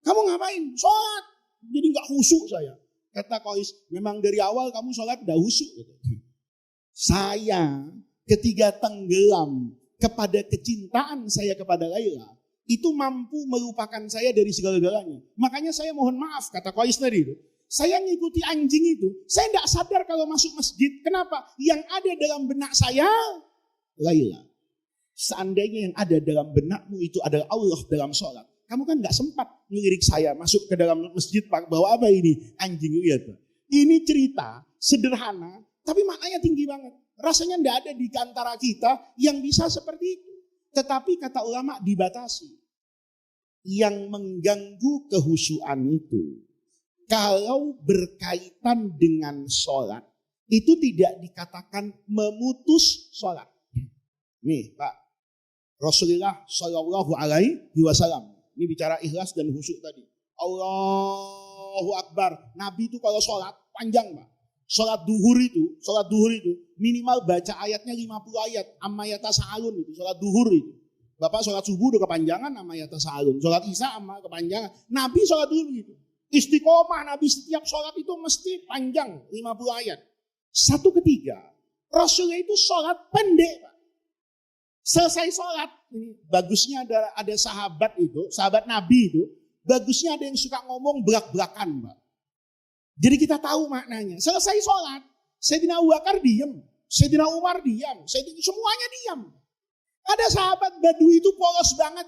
Kamu ngapain? Sholat. Jadi nggak khusyuk saya. Kata Qais, memang dari awal kamu sholat udah khusyuk. Saya ketika tenggelam kepada kecintaan saya kepada Laila, itu mampu melupakan saya dari segala-galanya. Makanya saya mohon maaf, kata Qais tadi itu. Saya ngikuti anjing itu, saya tidak sadar kalau masuk masjid. Kenapa? Yang ada dalam benak saya, Laila. Seandainya yang ada dalam benakmu itu adalah Allah dalam sholat, kamu kan gak sempat ngelirik saya masuk ke dalam masjid, Pak. Bawa apa ini? Anjing, lihat. Ini cerita sederhana, tapi maknanya tinggi banget. Rasanya tidak ada di antara kita yang bisa seperti itu. Tetapi kata ulama dibatasi. Yang mengganggu kehusyuan itu, kalau berkaitan dengan sholat, itu tidak dikatakan memutus sholat. Nih Pak, Rasulullah Shallallahu Alaihi Wasallam, ini bicara ikhlas dan khusyuk tadi. Allahu Akbar. Nabi itu kalau sholat panjang, Pak. Sholat duhur itu minimal baca ayatnya 50 ayat. Amma yatasa'alun itu, sholat duhur itu. Bapak sholat subuh udah kepanjangan amma yatasa'alun. Sholat isya amma kepanjangan. Nabi sholat duhur gitu. Istiqomah Nabi setiap sholat itu mesti panjang 50 ayat. Satu ketiga, Rasulullah itu sholat pendek, Pak. Selesai sholat, ini bagusnya ada sahabat itu, sahabat Nabi itu, bagusnya ada yang suka ngomong belak-belakan, Pak. Jadi kita tahu maknanya. Selesai sholat, Sayyidina Abu Bakar diam, Sayyidina Umar diam, semuanya diam. Ada sahabat Badui itu polos banget.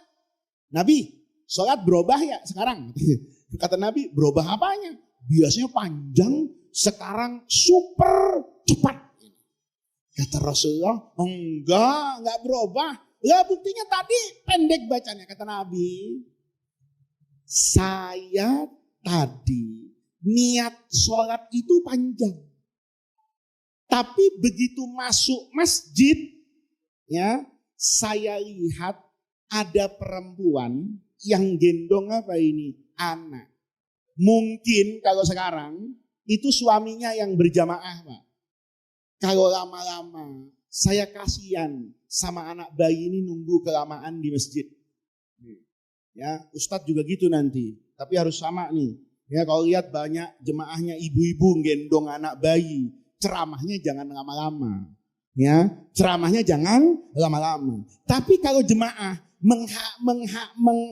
Nabi, sholat berubah ya sekarang? Kata Nabi, berubah apanya? Biasanya panjang, sekarang super cepat. Kata Rasulullah, enggak berubah. Ya buktinya tadi pendek bacanya, kata Nabi. Saya tadi niat sholat itu panjang. Tapi begitu masuk masjid, ya saya lihat ada perempuan yang gendong apa ini? Anak. Mungkin kalau sekarang itu suaminya yang berjamaah, Pak. Kalau lama-lama saya kasihan sama anak bayi ini nunggu kelamaan di masjid. Ya, Ustadz juga gitu nanti. Tapi harus sama nih. Ya, kalau lihat banyak jemaahnya ibu-ibu gendong anak bayi, ceramahnya jangan lama-lama. Ya, ceramahnya jangan lama-lama. Tapi kalau jemaah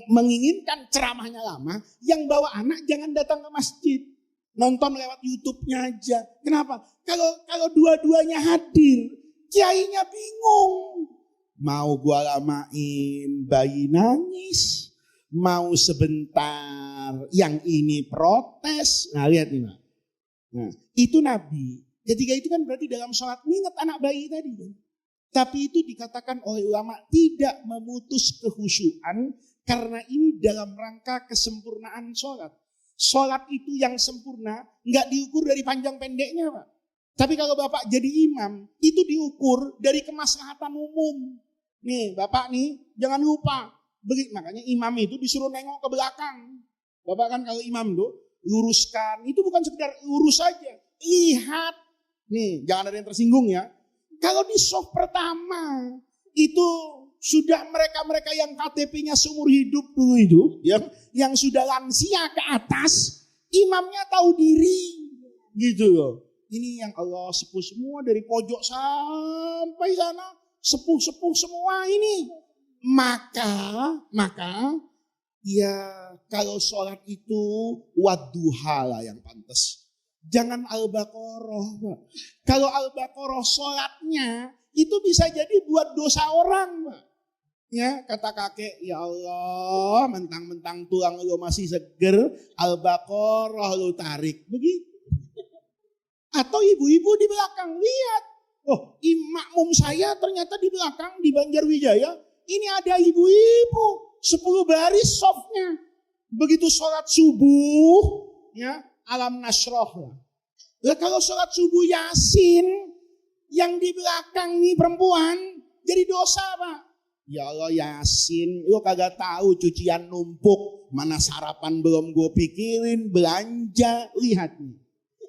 menginginkan ceramahnya lama, yang bawa anak jangan datang ke masjid. Nonton lewat YouTube-nya aja. Kenapa? Kalau dua-duanya hadir, kiainya bingung. Mau gua lamain bayi nangis, mau sebentar yang ini protes. Nah lihat nih Pak. Nah, itu Nabi. Ketika itu kan berarti dalam sholat ingat anak bayi tadi kan. Tapi itu dikatakan oleh ulama tidak memutus kehusyuan karena ini dalam rangka kesempurnaan sholat. Sholat itu yang sempurna nggak diukur dari panjang pendeknya, Pak. Tapi kalau Bapak jadi imam, itu diukur dari kemaslahatan umum. Nih Bapak nih, jangan lupa. Makanya imam itu disuruh nengok ke belakang. Bapak kan kalau imam tuh luruskan, itu bukan sekedar lurus saja. Lihat, nih jangan ada yang tersinggung ya. Kalau di soft pertama itu sudah mereka-mereka yang KTP-nya seumur hidup dulu itu, yang sudah lansia ke atas, imamnya tahu diri, gitu loh. Ini yang Allah sepuh semua dari pojok sampai sana. Sepuh-sepuh semua ini. Maka ya kalau sholat itu wadduha lah yang pantas. Jangan Al-Baqarah. Pak. Kalau Al-Baqarah sholatnya itu bisa jadi buat dosa orang. Pak. Ya, kata kakek, ya Allah, mentang-mentang tulang lo masih seger, Al-Baqarah lo tarik. Begitu. Atau ibu-ibu di belakang, lihat. Oh, makmum saya ternyata di belakang, di Banjarwijaya, ini ada ibu-ibu, 10 baris softnya. Begitu sholat subuh, ya, alam nasroh lah. Lah kalau sholat subuh Yasin, yang di belakang nih perempuan, jadi dosa Pak. Ya Allah Yasin, lo kagak tahu cucian numpuk, mana sarapan belum gue pikirin, belanja, lihat nih.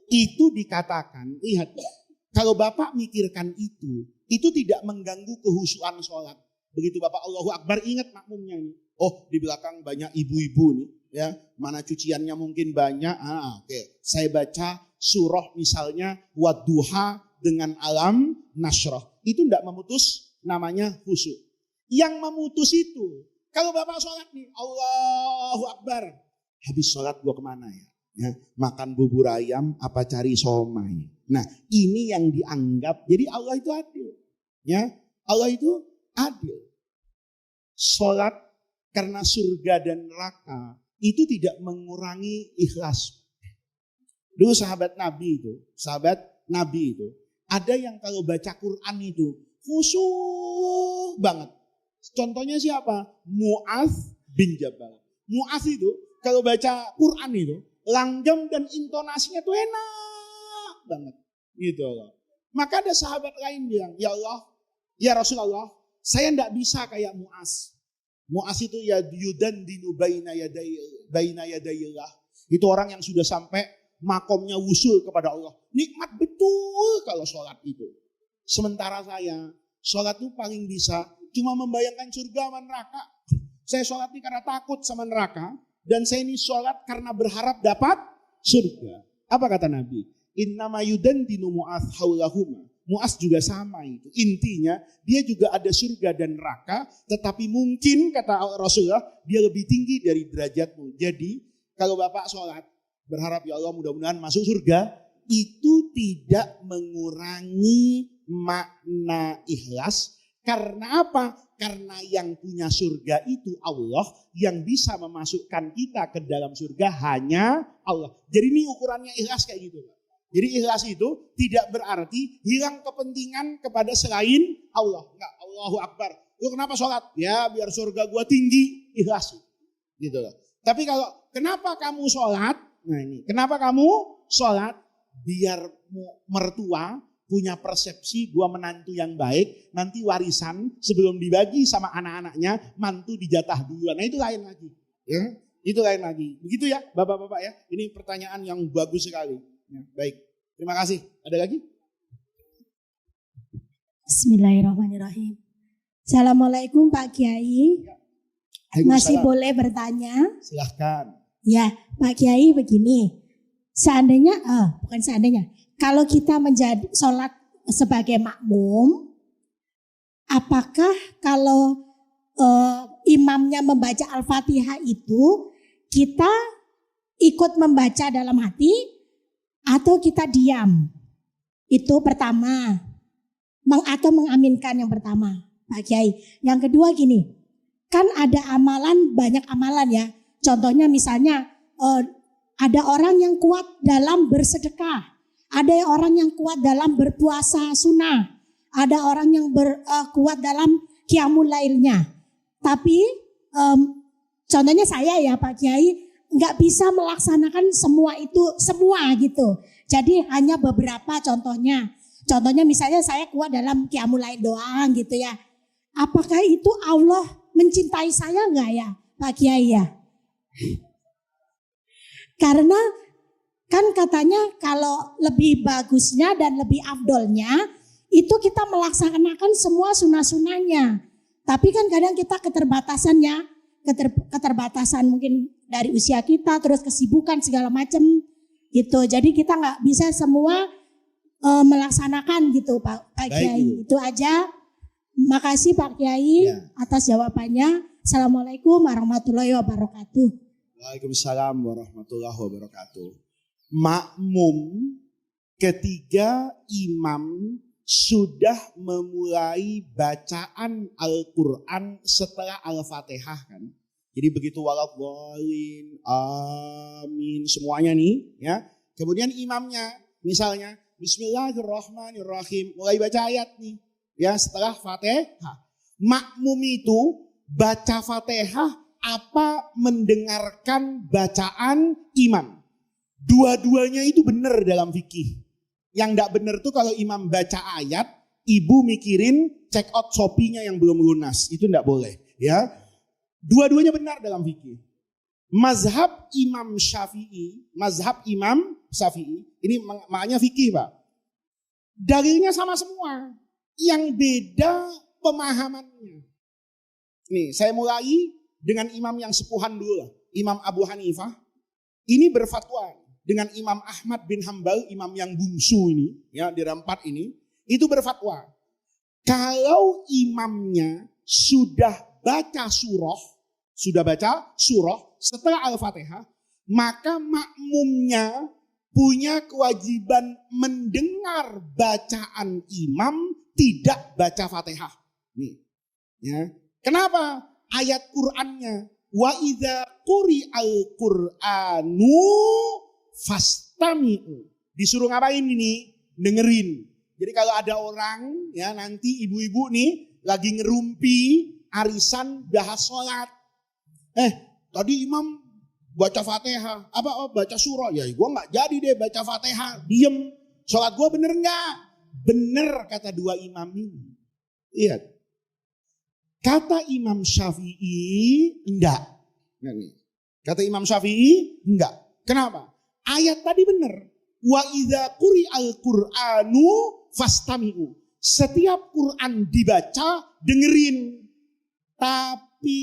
Itu dikatakan, lihat ya, kalau Bapak mikirkan itu tidak mengganggu kehusuan sholat. Begitu Bapak Allahu Akbar, ingat makmumnya nih. Oh di belakang banyak ibu-ibu nih, ya mana cuciannya mungkin banyak. Oke. Saya baca surah misalnya wadduha dengan alam nasroh. Itu tidak memutus namanya khusyuk. Yang memutus itu, kalau Bapak sholat nih, Allahu Akbar. Habis sholat gua kemana ya? Ya, makan bubur ayam apa cari somai. Nah ini yang dianggap, jadi Allah itu adil. Ya, Allah itu adil. Sholat karena surga dan neraka itu tidak mengurangi ikhlas. Dulu sahabat Nabi itu, ada yang kalau baca Quran itu khusyuk banget. Contohnya siapa? Mu'adz bin Jabal. Mu'adz itu kalau baca Quran itu langgam dan intonasinya tuh enak banget. Gitu loh. Maka ada sahabat lain bilang, ya Allah, ya Rasulullah, saya tidak bisa kayak Mu'adz. Mu'adz itu ya yudandinu baina yadayillah. Itu orang yang sudah sampai makomnya wusul kepada Allah. Nikmat betul kalau sholat itu. Sementara saya, sholat itu paling bisa cuma membayangkan surga sama neraka. Saya sholat ini karena takut sama neraka. Dan saya ini sholat karena berharap dapat surga. Apa kata Nabi? Innama yudandinu Mu'adz haulahuma. Mu'adz juga sama itu. Intinya dia juga ada surga dan neraka. Tetapi mungkin kata Rasulullah dia lebih tinggi dari derajatmu. Jadi kalau Bapak sholat berharap ya Allah mudah-mudahan masuk surga. Itu tidak mengurangi makna ikhlas. Karena apa? Karena yang punya surga itu Allah, yang bisa memasukkan kita ke dalam surga hanya Allah. Jadi ini ukurannya ikhlas kayak gitu. Jadi ikhlas itu tidak berarti hilang kepentingan kepada selain Allah. Enggak, Allahu Akbar. Lu kenapa sholat? Ya biar surga gua tinggi, ikhlas. Gitu loh. Tapi kalau kenapa kamu sholat? Nah ini, kenapa kamu sholat? Biar mertua punya persepsi gua menantu yang baik, nanti warisan sebelum dibagi sama anak-anaknya, mantu dijatah duluan. Nah itu lain lagi. Ya, itu lain lagi. Begitu ya Bapak-bapak ya. Ini pertanyaan yang bagus sekali. Ya, baik, terima kasih. Ada lagi? Bismillahirrahmanirrahim. Assalamualaikum Pak Kiai. Masih boleh bertanya? Silahkan. Ya Pak Kiai begini. Bukan seandainya. Kalau kita menjadi sholat sebagai makmum, apakah kalau imamnya membaca Al-Fatihah itu kita ikut membaca dalam hati atau kita diam? Itu pertama. Atau mengaminkan yang pertama, Pak Kiai. Yang kedua gini, kan ada amalan, banyak amalan ya. Contohnya misalnya ada orang yang kuat dalam bersedekah. Ada orang yang kuat dalam berpuasa sunnah. Ada orang yang kuat dalam qiyamul lailnya. Tapi contohnya saya ya Pak Kiai, nggak bisa melaksanakan semua gitu. Jadi hanya beberapa contohnya. Contohnya misalnya saya kuat dalam qiyamul lail doang gitu ya. Apakah itu Allah mencintai saya nggak ya Pak Kiai ya? Karena kan katanya kalau lebih bagusnya dan lebih afdolnya itu kita melaksanakan semua sunnah-sunnahnya. Tapi kan kadang kita keterbatasan mungkin dari usia kita, terus kesibukan segala macam gitu. Jadi kita nggak bisa semua melaksanakan gitu Pak Kiai. Itu aja. Makasih Pak Kiai atas jawabannya. Assalamualaikum warahmatullahi wabarakatuh. Waalaikumsalam warahmatullahi wabarakatuh. Makmum ketika imam sudah memulai bacaan Al-Quran setelah Al-Fatihah kan. Jadi begitu waladhdallin, amin, semuanya nih ya. Kemudian imamnya misalnya Bismillahirrahmanirrahim, mulai baca ayat nih ya setelah Fatihah. Makmum itu baca Fatihah apa mendengarkan bacaan imam. Dua-duanya itu benar dalam fikih. Yang enggak benar tuh kalau imam baca ayat, ibu mikirin check out Shopee-nya yang belum lunas. Itu enggak boleh ya. Dua-duanya benar dalam fikih. Mazhab Imam Syafi'i, ini maknanya fikih Pak. Dalilnya sama semua. Yang beda pemahamannya. Nih, saya mulai dengan imam yang sepuhan dulu lah. Imam Abu Hanifah. Ini berfatwa dengan Imam Ahmad bin Hambal, imam yang bungsu ini, ya di empat ini. Itu berfatwa. Kalau imamnya sudah baca surah setelah Al-Fatihah, maka makmumnya punya kewajiban mendengar bacaan imam, tidak baca Fatihah. Nih, ya. Kenapa? Ayat Qur'annya wa idza quri'al Qur'anu fastami'u. Disuruh ngapain ini? Dengerin. Jadi kalau ada orang ya nanti ibu-ibu nih lagi ngerumpi arisan bahas sholat. Tadi imam baca Fatihah, baca surah. Ya gue gak jadi deh baca Fatihah, diem. Sholat gue bener gak? Bener kata dua imam ini. Lihat. Kata Imam Syafi'i enggak. Kata Imam Syafi'i enggak. Kenapa? Ayat tadi bener. Wa idza quri'al Qur'anu fastami'u. Setiap Quran dibaca, dengerin. Tapi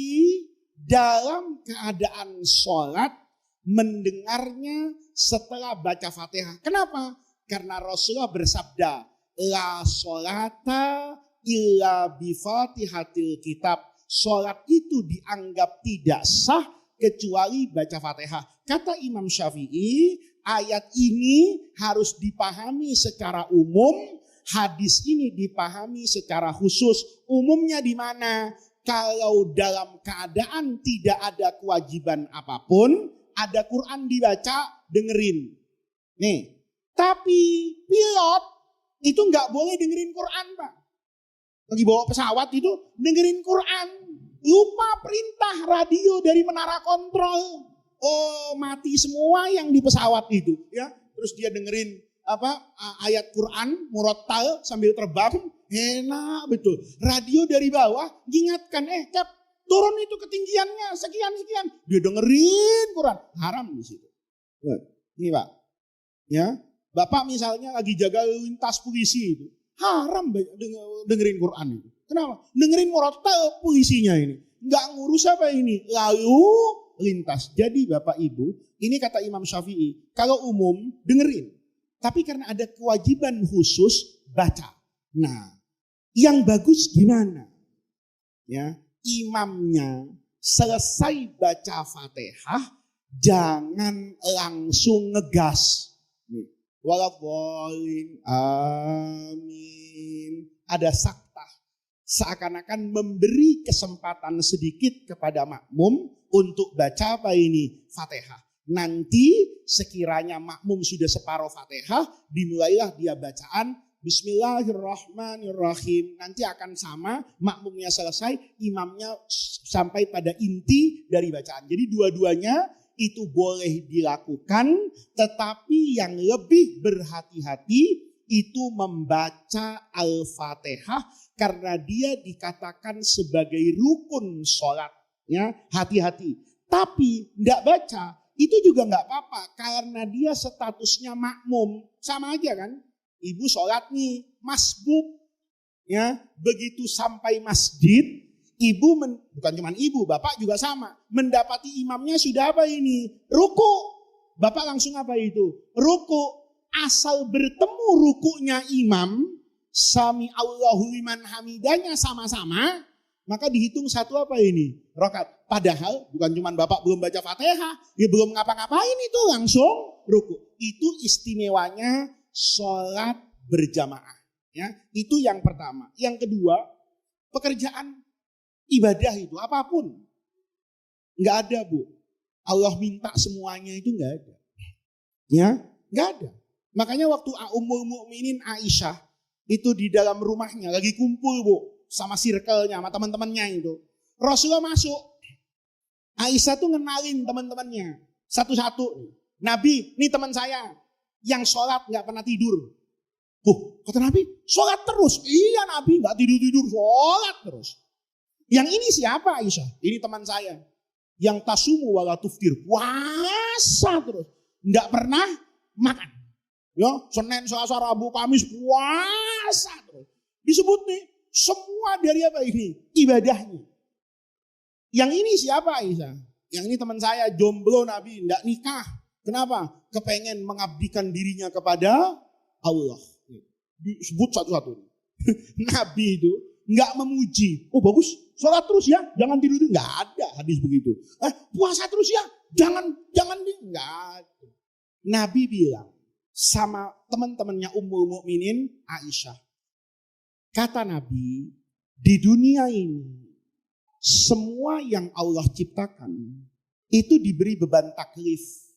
dalam keadaan sholat, mendengarnya setelah baca Fatihah. Kenapa? Karena Rasulullah bersabda, la sholata illa bifatihatil kitab. Sholat itu dianggap tidak sah kecuali baca Fatihah. Kata Imam Syafi'i, ayat ini harus dipahami secara umum, hadis ini dipahami secara khusus. Umumnya di mana? Kalau dalam keadaan tidak ada kewajiban apapun, ada Quran dibaca, dengerin. Nih, tapi pilot itu nggak boleh dengerin Quran, Pak. Lagi bawa pesawat itu dengerin Quran. Lupa perintah radio dari menara kontrol. Oh, mati semua yang di pesawat itu, ya. Terus dia dengerin ayat Quran murattal sambil terbang. Enak betul. Radio dari bawah ingatkan, Cap, turun itu ketinggiannya sekian. Dia dengerin Quran. Haram di situ. Ini Pak. Ya, Bapak misalnya lagi jaga lintas polisi itu. Haram dengerin Quran itu. Kenapa? Dengerin murattal puisinya ini. Nggak ngurus apa ini. Lalu lintas. Jadi Bapak Ibu, ini kata Imam Syafi'i. Kalau umum dengerin. Tapi karena ada kewajiban khusus baca. Nah, yang bagus gimana? Ya, imamnya selesai baca Fatihah, jangan langsung ngegas. Waladhdallin, amin. Ada saktah. Seakan-akan memberi kesempatan sedikit kepada makmum untuk baca apa ini? Fatihah. Nanti sekiranya makmum sudah separuh Fatihah, dimulailah dia bacaan Bismillahirrahmanirrahim. Nanti akan sama, makmumnya selesai, imamnya sampai pada inti dari bacaan. Jadi dua-duanya itu boleh dilakukan, tetapi yang lebih berhati-hati itu membaca Al-Fatihah karena dia dikatakan sebagai rukun sholat. Ya, hati-hati. Tapi enggak baca, itu juga enggak apa-apa karena dia statusnya makmum. Sama aja kan? Ibu sholat nih, masbuk. Ya, begitu sampai masjid, bukan cuma ibu, bapak juga sama. Mendapati imamnya sudah apa ini? Ruku. Bapak langsung apa itu? Ruku. asal bertemu rukuknya imam, sami Allahu liman hamidanya sama-sama, maka dihitung satu apa ini? Rakaat. Padahal bukan cuma Bapak belum baca Fatihah, ya belum ngapa-ngapain itu langsung rukuk. Itu istimewanya sholat berjamaah. Ya, itu yang pertama. Yang kedua, pekerjaan ibadah itu apapun. Nggak ada, Bu. Allah minta semuanya itu nggak ada. Ya, nggak ada. Makanya waktu Ummul Mukminin Aisyah itu di dalam rumahnya lagi kumpul, Bu, sama circle-nya, sama teman-temannya itu. Rasulullah masuk. Aisyah tuh ngenalin teman-temannya satu-satu. Nabi, ini teman saya yang sholat nggak pernah tidur. Kata Nabi, sholat terus. Iya Nabi, nggak tidur-tidur, sholat terus. Yang ini siapa Aisyah? Ini teman saya. Yang tasumu wala tuftir, puasa terus. Nggak pernah makan. Ya, Senin, Selasa, Rabu, Kamis, puasa terus. Disebut nih, semua dari apa ini? Ibadahnya. Yang ini siapa Aisyah? Yang ini teman saya, jomblo Nabi, nggak nikah. Kenapa? Kepengen mengabdikan dirinya kepada Allah. Disebut satu-satu. Nabi itu nggak memuji. Oh bagus, sholat terus ya, jangan tidur. Nggak ada hadis begitu. Puasa terus ya, jangan nggak ada. Nabi bilang sama teman-temannya Ummul Mukminin Aisyah. Kata Nabi, di dunia ini semua yang Allah ciptakan itu diberi beban taklif.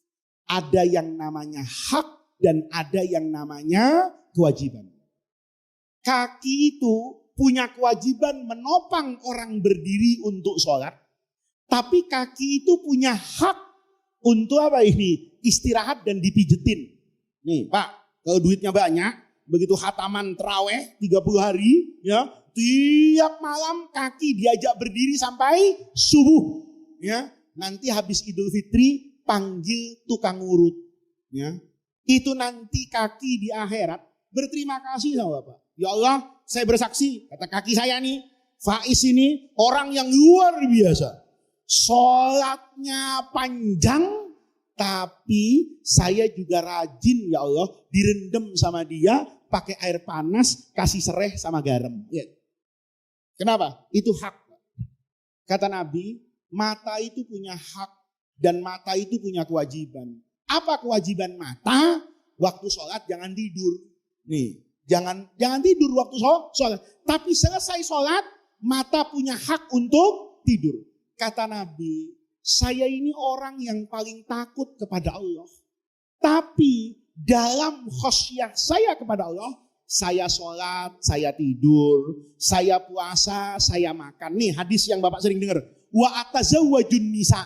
Ada yang namanya hak dan ada yang namanya kewajiban. Kaki itu punya kewajiban menopang orang berdiri untuk sholat. Tapi kaki itu punya hak untuk apa ini? Istirahat dan dipijetin. Nih Pak, kalau duitnya banyak, begitu khataman terawih 30 hari, ya tiap malam kaki diajak berdiri sampai subuh. Ya, nanti habis Idul Fitri panggil tukang urut. Ya, itu nanti kaki di akhirat berterima kasih sama Bapak. Ya Allah, saya bersaksi, kata kaki saya nih, Faiz ini orang yang luar biasa. Sholatnya panjang, tapi saya juga rajin ya Allah, direndam sama dia, pakai air panas, kasih sereh sama garam. Ya. Kenapa? Itu hak. Kata Nabi, mata itu punya hak dan mata itu punya kewajiban. Apa kewajiban mata? Waktu sholat jangan tidur. Nih. Jangan tidur waktu sholat. Tapi selesai sholat, mata punya hak untuk tidur. Kata Nabi, saya ini orang yang paling takut kepada Allah. Tapi dalam khosyah saya kepada Allah, saya sholat, saya tidur, saya puasa, saya makan. Nih hadis yang Bapak sering dengar. Wa atazawwajun nisa.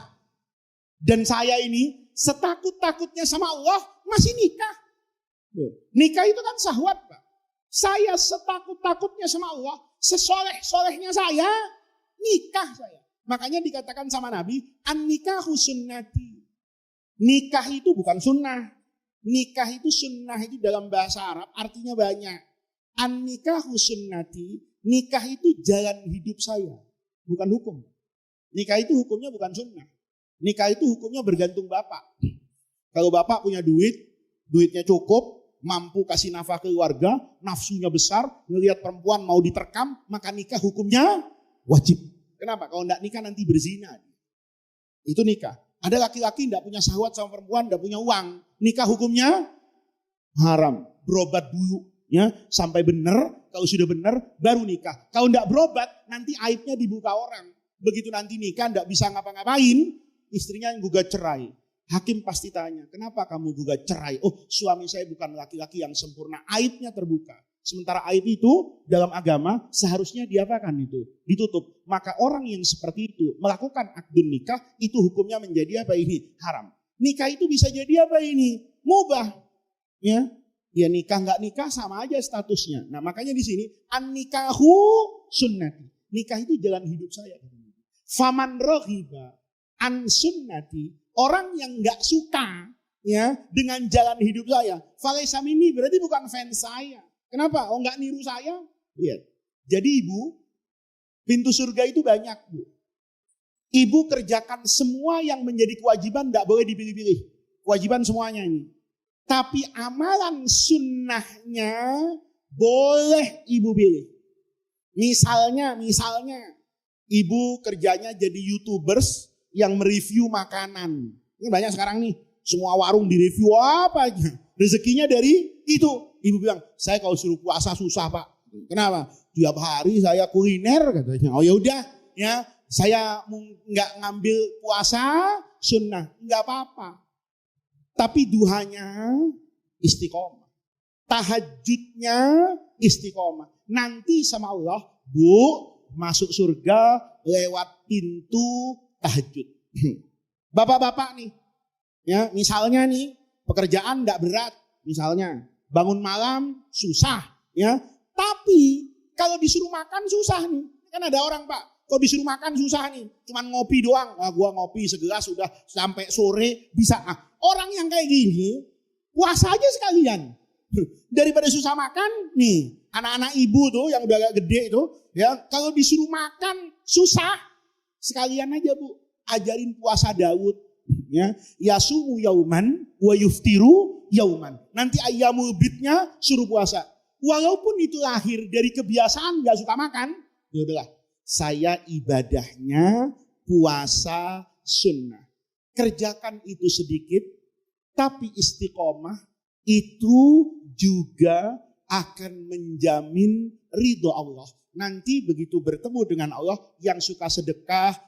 Dan saya ini setakut-takutnya sama Allah masih nikah. Nikah itu kan syahwat, Pak. Saya setakut-takutnya sama Allah, sesoleh-solehnya saya, nikah saya. Makanya dikatakan sama Nabi, an-nikahu sunnati. Nikah itu bukan sunnah. Nikah itu sunnah itu dalam bahasa Arab artinya banyak. An-nikahu sunnati, nikah itu jalan hidup saya, bukan hukum. Nikah itu hukumnya bukan sunnah. Nikah itu hukumnya bergantung Bapak. Kalau Bapak punya duit, duitnya cukup, mampu kasih nafkah keluarga, nafsunya besar, ngelihat perempuan mau diterkam, maka nikah hukumnya wajib. Kenapa? Kalau enggak nikah nanti berzina. Itu nikah. Ada laki-laki enggak punya syahwat sama perempuan, enggak punya uang. Nikah hukumnya haram. Berobat dulu ya, sampai benar. Kalau sudah benar baru nikah. Kalau enggak berobat nanti aibnya dibuka orang. Begitu nanti nikah enggak bisa ngapa-ngapain, istrinya yang gugat cerai. Hakim pasti tanya, kenapa kamu gugat cerai? Oh, suami saya bukan laki-laki yang sempurna, aibnya terbuka. Sementara aib itu dalam agama seharusnya diapakan itu? Ditutup. Maka orang yang seperti itu melakukan akdun nikah, itu hukumnya menjadi apa ini? Haram. Nikah itu bisa jadi apa ini? Mubah. Ya, ya nikah nggak nikah sama aja statusnya. Nah makanya di sini an-nikahu sunnati. Nikah itu jalan hidup saya. Faman rohiba an sunnati. Orang yang nggak suka ya dengan jalan hidup saya, falaisa minni, berarti bukan fans saya. Kenapa? Oh nggak niru saya? Lihat. Jadi ibu, pintu surga itu banyak, Bu. Ibu kerjakan semua yang menjadi kewajiban, nggak boleh dipilih-pilih. Kewajiban semuanya ini. Tapi amalan sunnahnya boleh ibu pilih. Misalnya ibu kerjanya jadi YouTubers yang mereview makanan. Ini banyak sekarang nih, semua warung direview apa aja. Rezekinya dari itu. Ibu bilang, saya kalau suruh puasa susah Pak. Kenapa? Tiap hari saya kuliner katanya. Oh ya udah ya, saya nggak ngambil puasa sunnah, nggak apa-apa. Tapi duhanya istiqomah, tahajudnya istiqomah. Nanti sama Allah, Bu, masuk surga lewat pintu tahajud. Bapak-bapak nih, ya misalnya nih pekerjaan nggak berat, misalnya bangun malam susah, ya. Tapi kalau disuruh makan susah nih. Kan ada orang Pak, kalau disuruh makan susah nih. Cuman ngopi doang. Wah gua ngopi segelas sudah sampai sore bisa. Orang yang kayak gini, puasa aja sekalian. Daripada susah makan, nih anak-anak ibu tuh yang udah agak gede itu, ya kalau disuruh makan susah, sekalian aja Bu, ajarin puasa Daud. Ya, yasumu yauman wa yuftiru yauman. Nanti ayyamul bidnya suruh puasa. Walaupun itu lahir dari kebiasaan gak suka makan, ya udahlah. Saya ibadahnya puasa sunnah. Kerjakan itu sedikit, tapi istiqomah itu juga akan menjamin ridho Allah. Nanti begitu bertemu dengan Allah yang suka sedekah.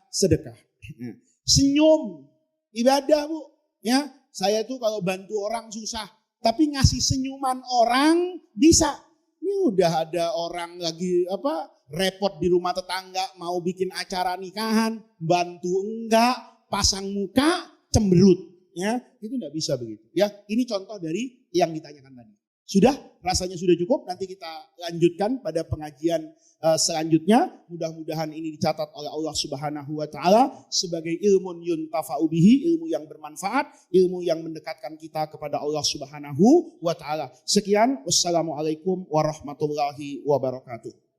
Senyum, ibadah Bu. Ya, saya tuh kalau bantu orang susah. Tapi ngasih senyuman orang bisa. Ini udah ada orang lagi repot di rumah tetangga mau bikin acara nikahan, bantu enggak, pasang muka cemberut, ya itu enggak bisa begitu. Ya ini contoh dari yang ditanyakan tadi. Sudah, rasanya sudah cukup. Nanti kita lanjutkan pada pengajian selanjutnya. Mudah-mudahan ini dicatat oleh Allah Subhanahu wa taala sebagai ilmun yuntafa'u bihi, ilmu yang bermanfaat, ilmu yang mendekatkan kita kepada Allah Subhanahu wa taala. Sekian, wassalamualaikum warahmatullahi wabarakatuh.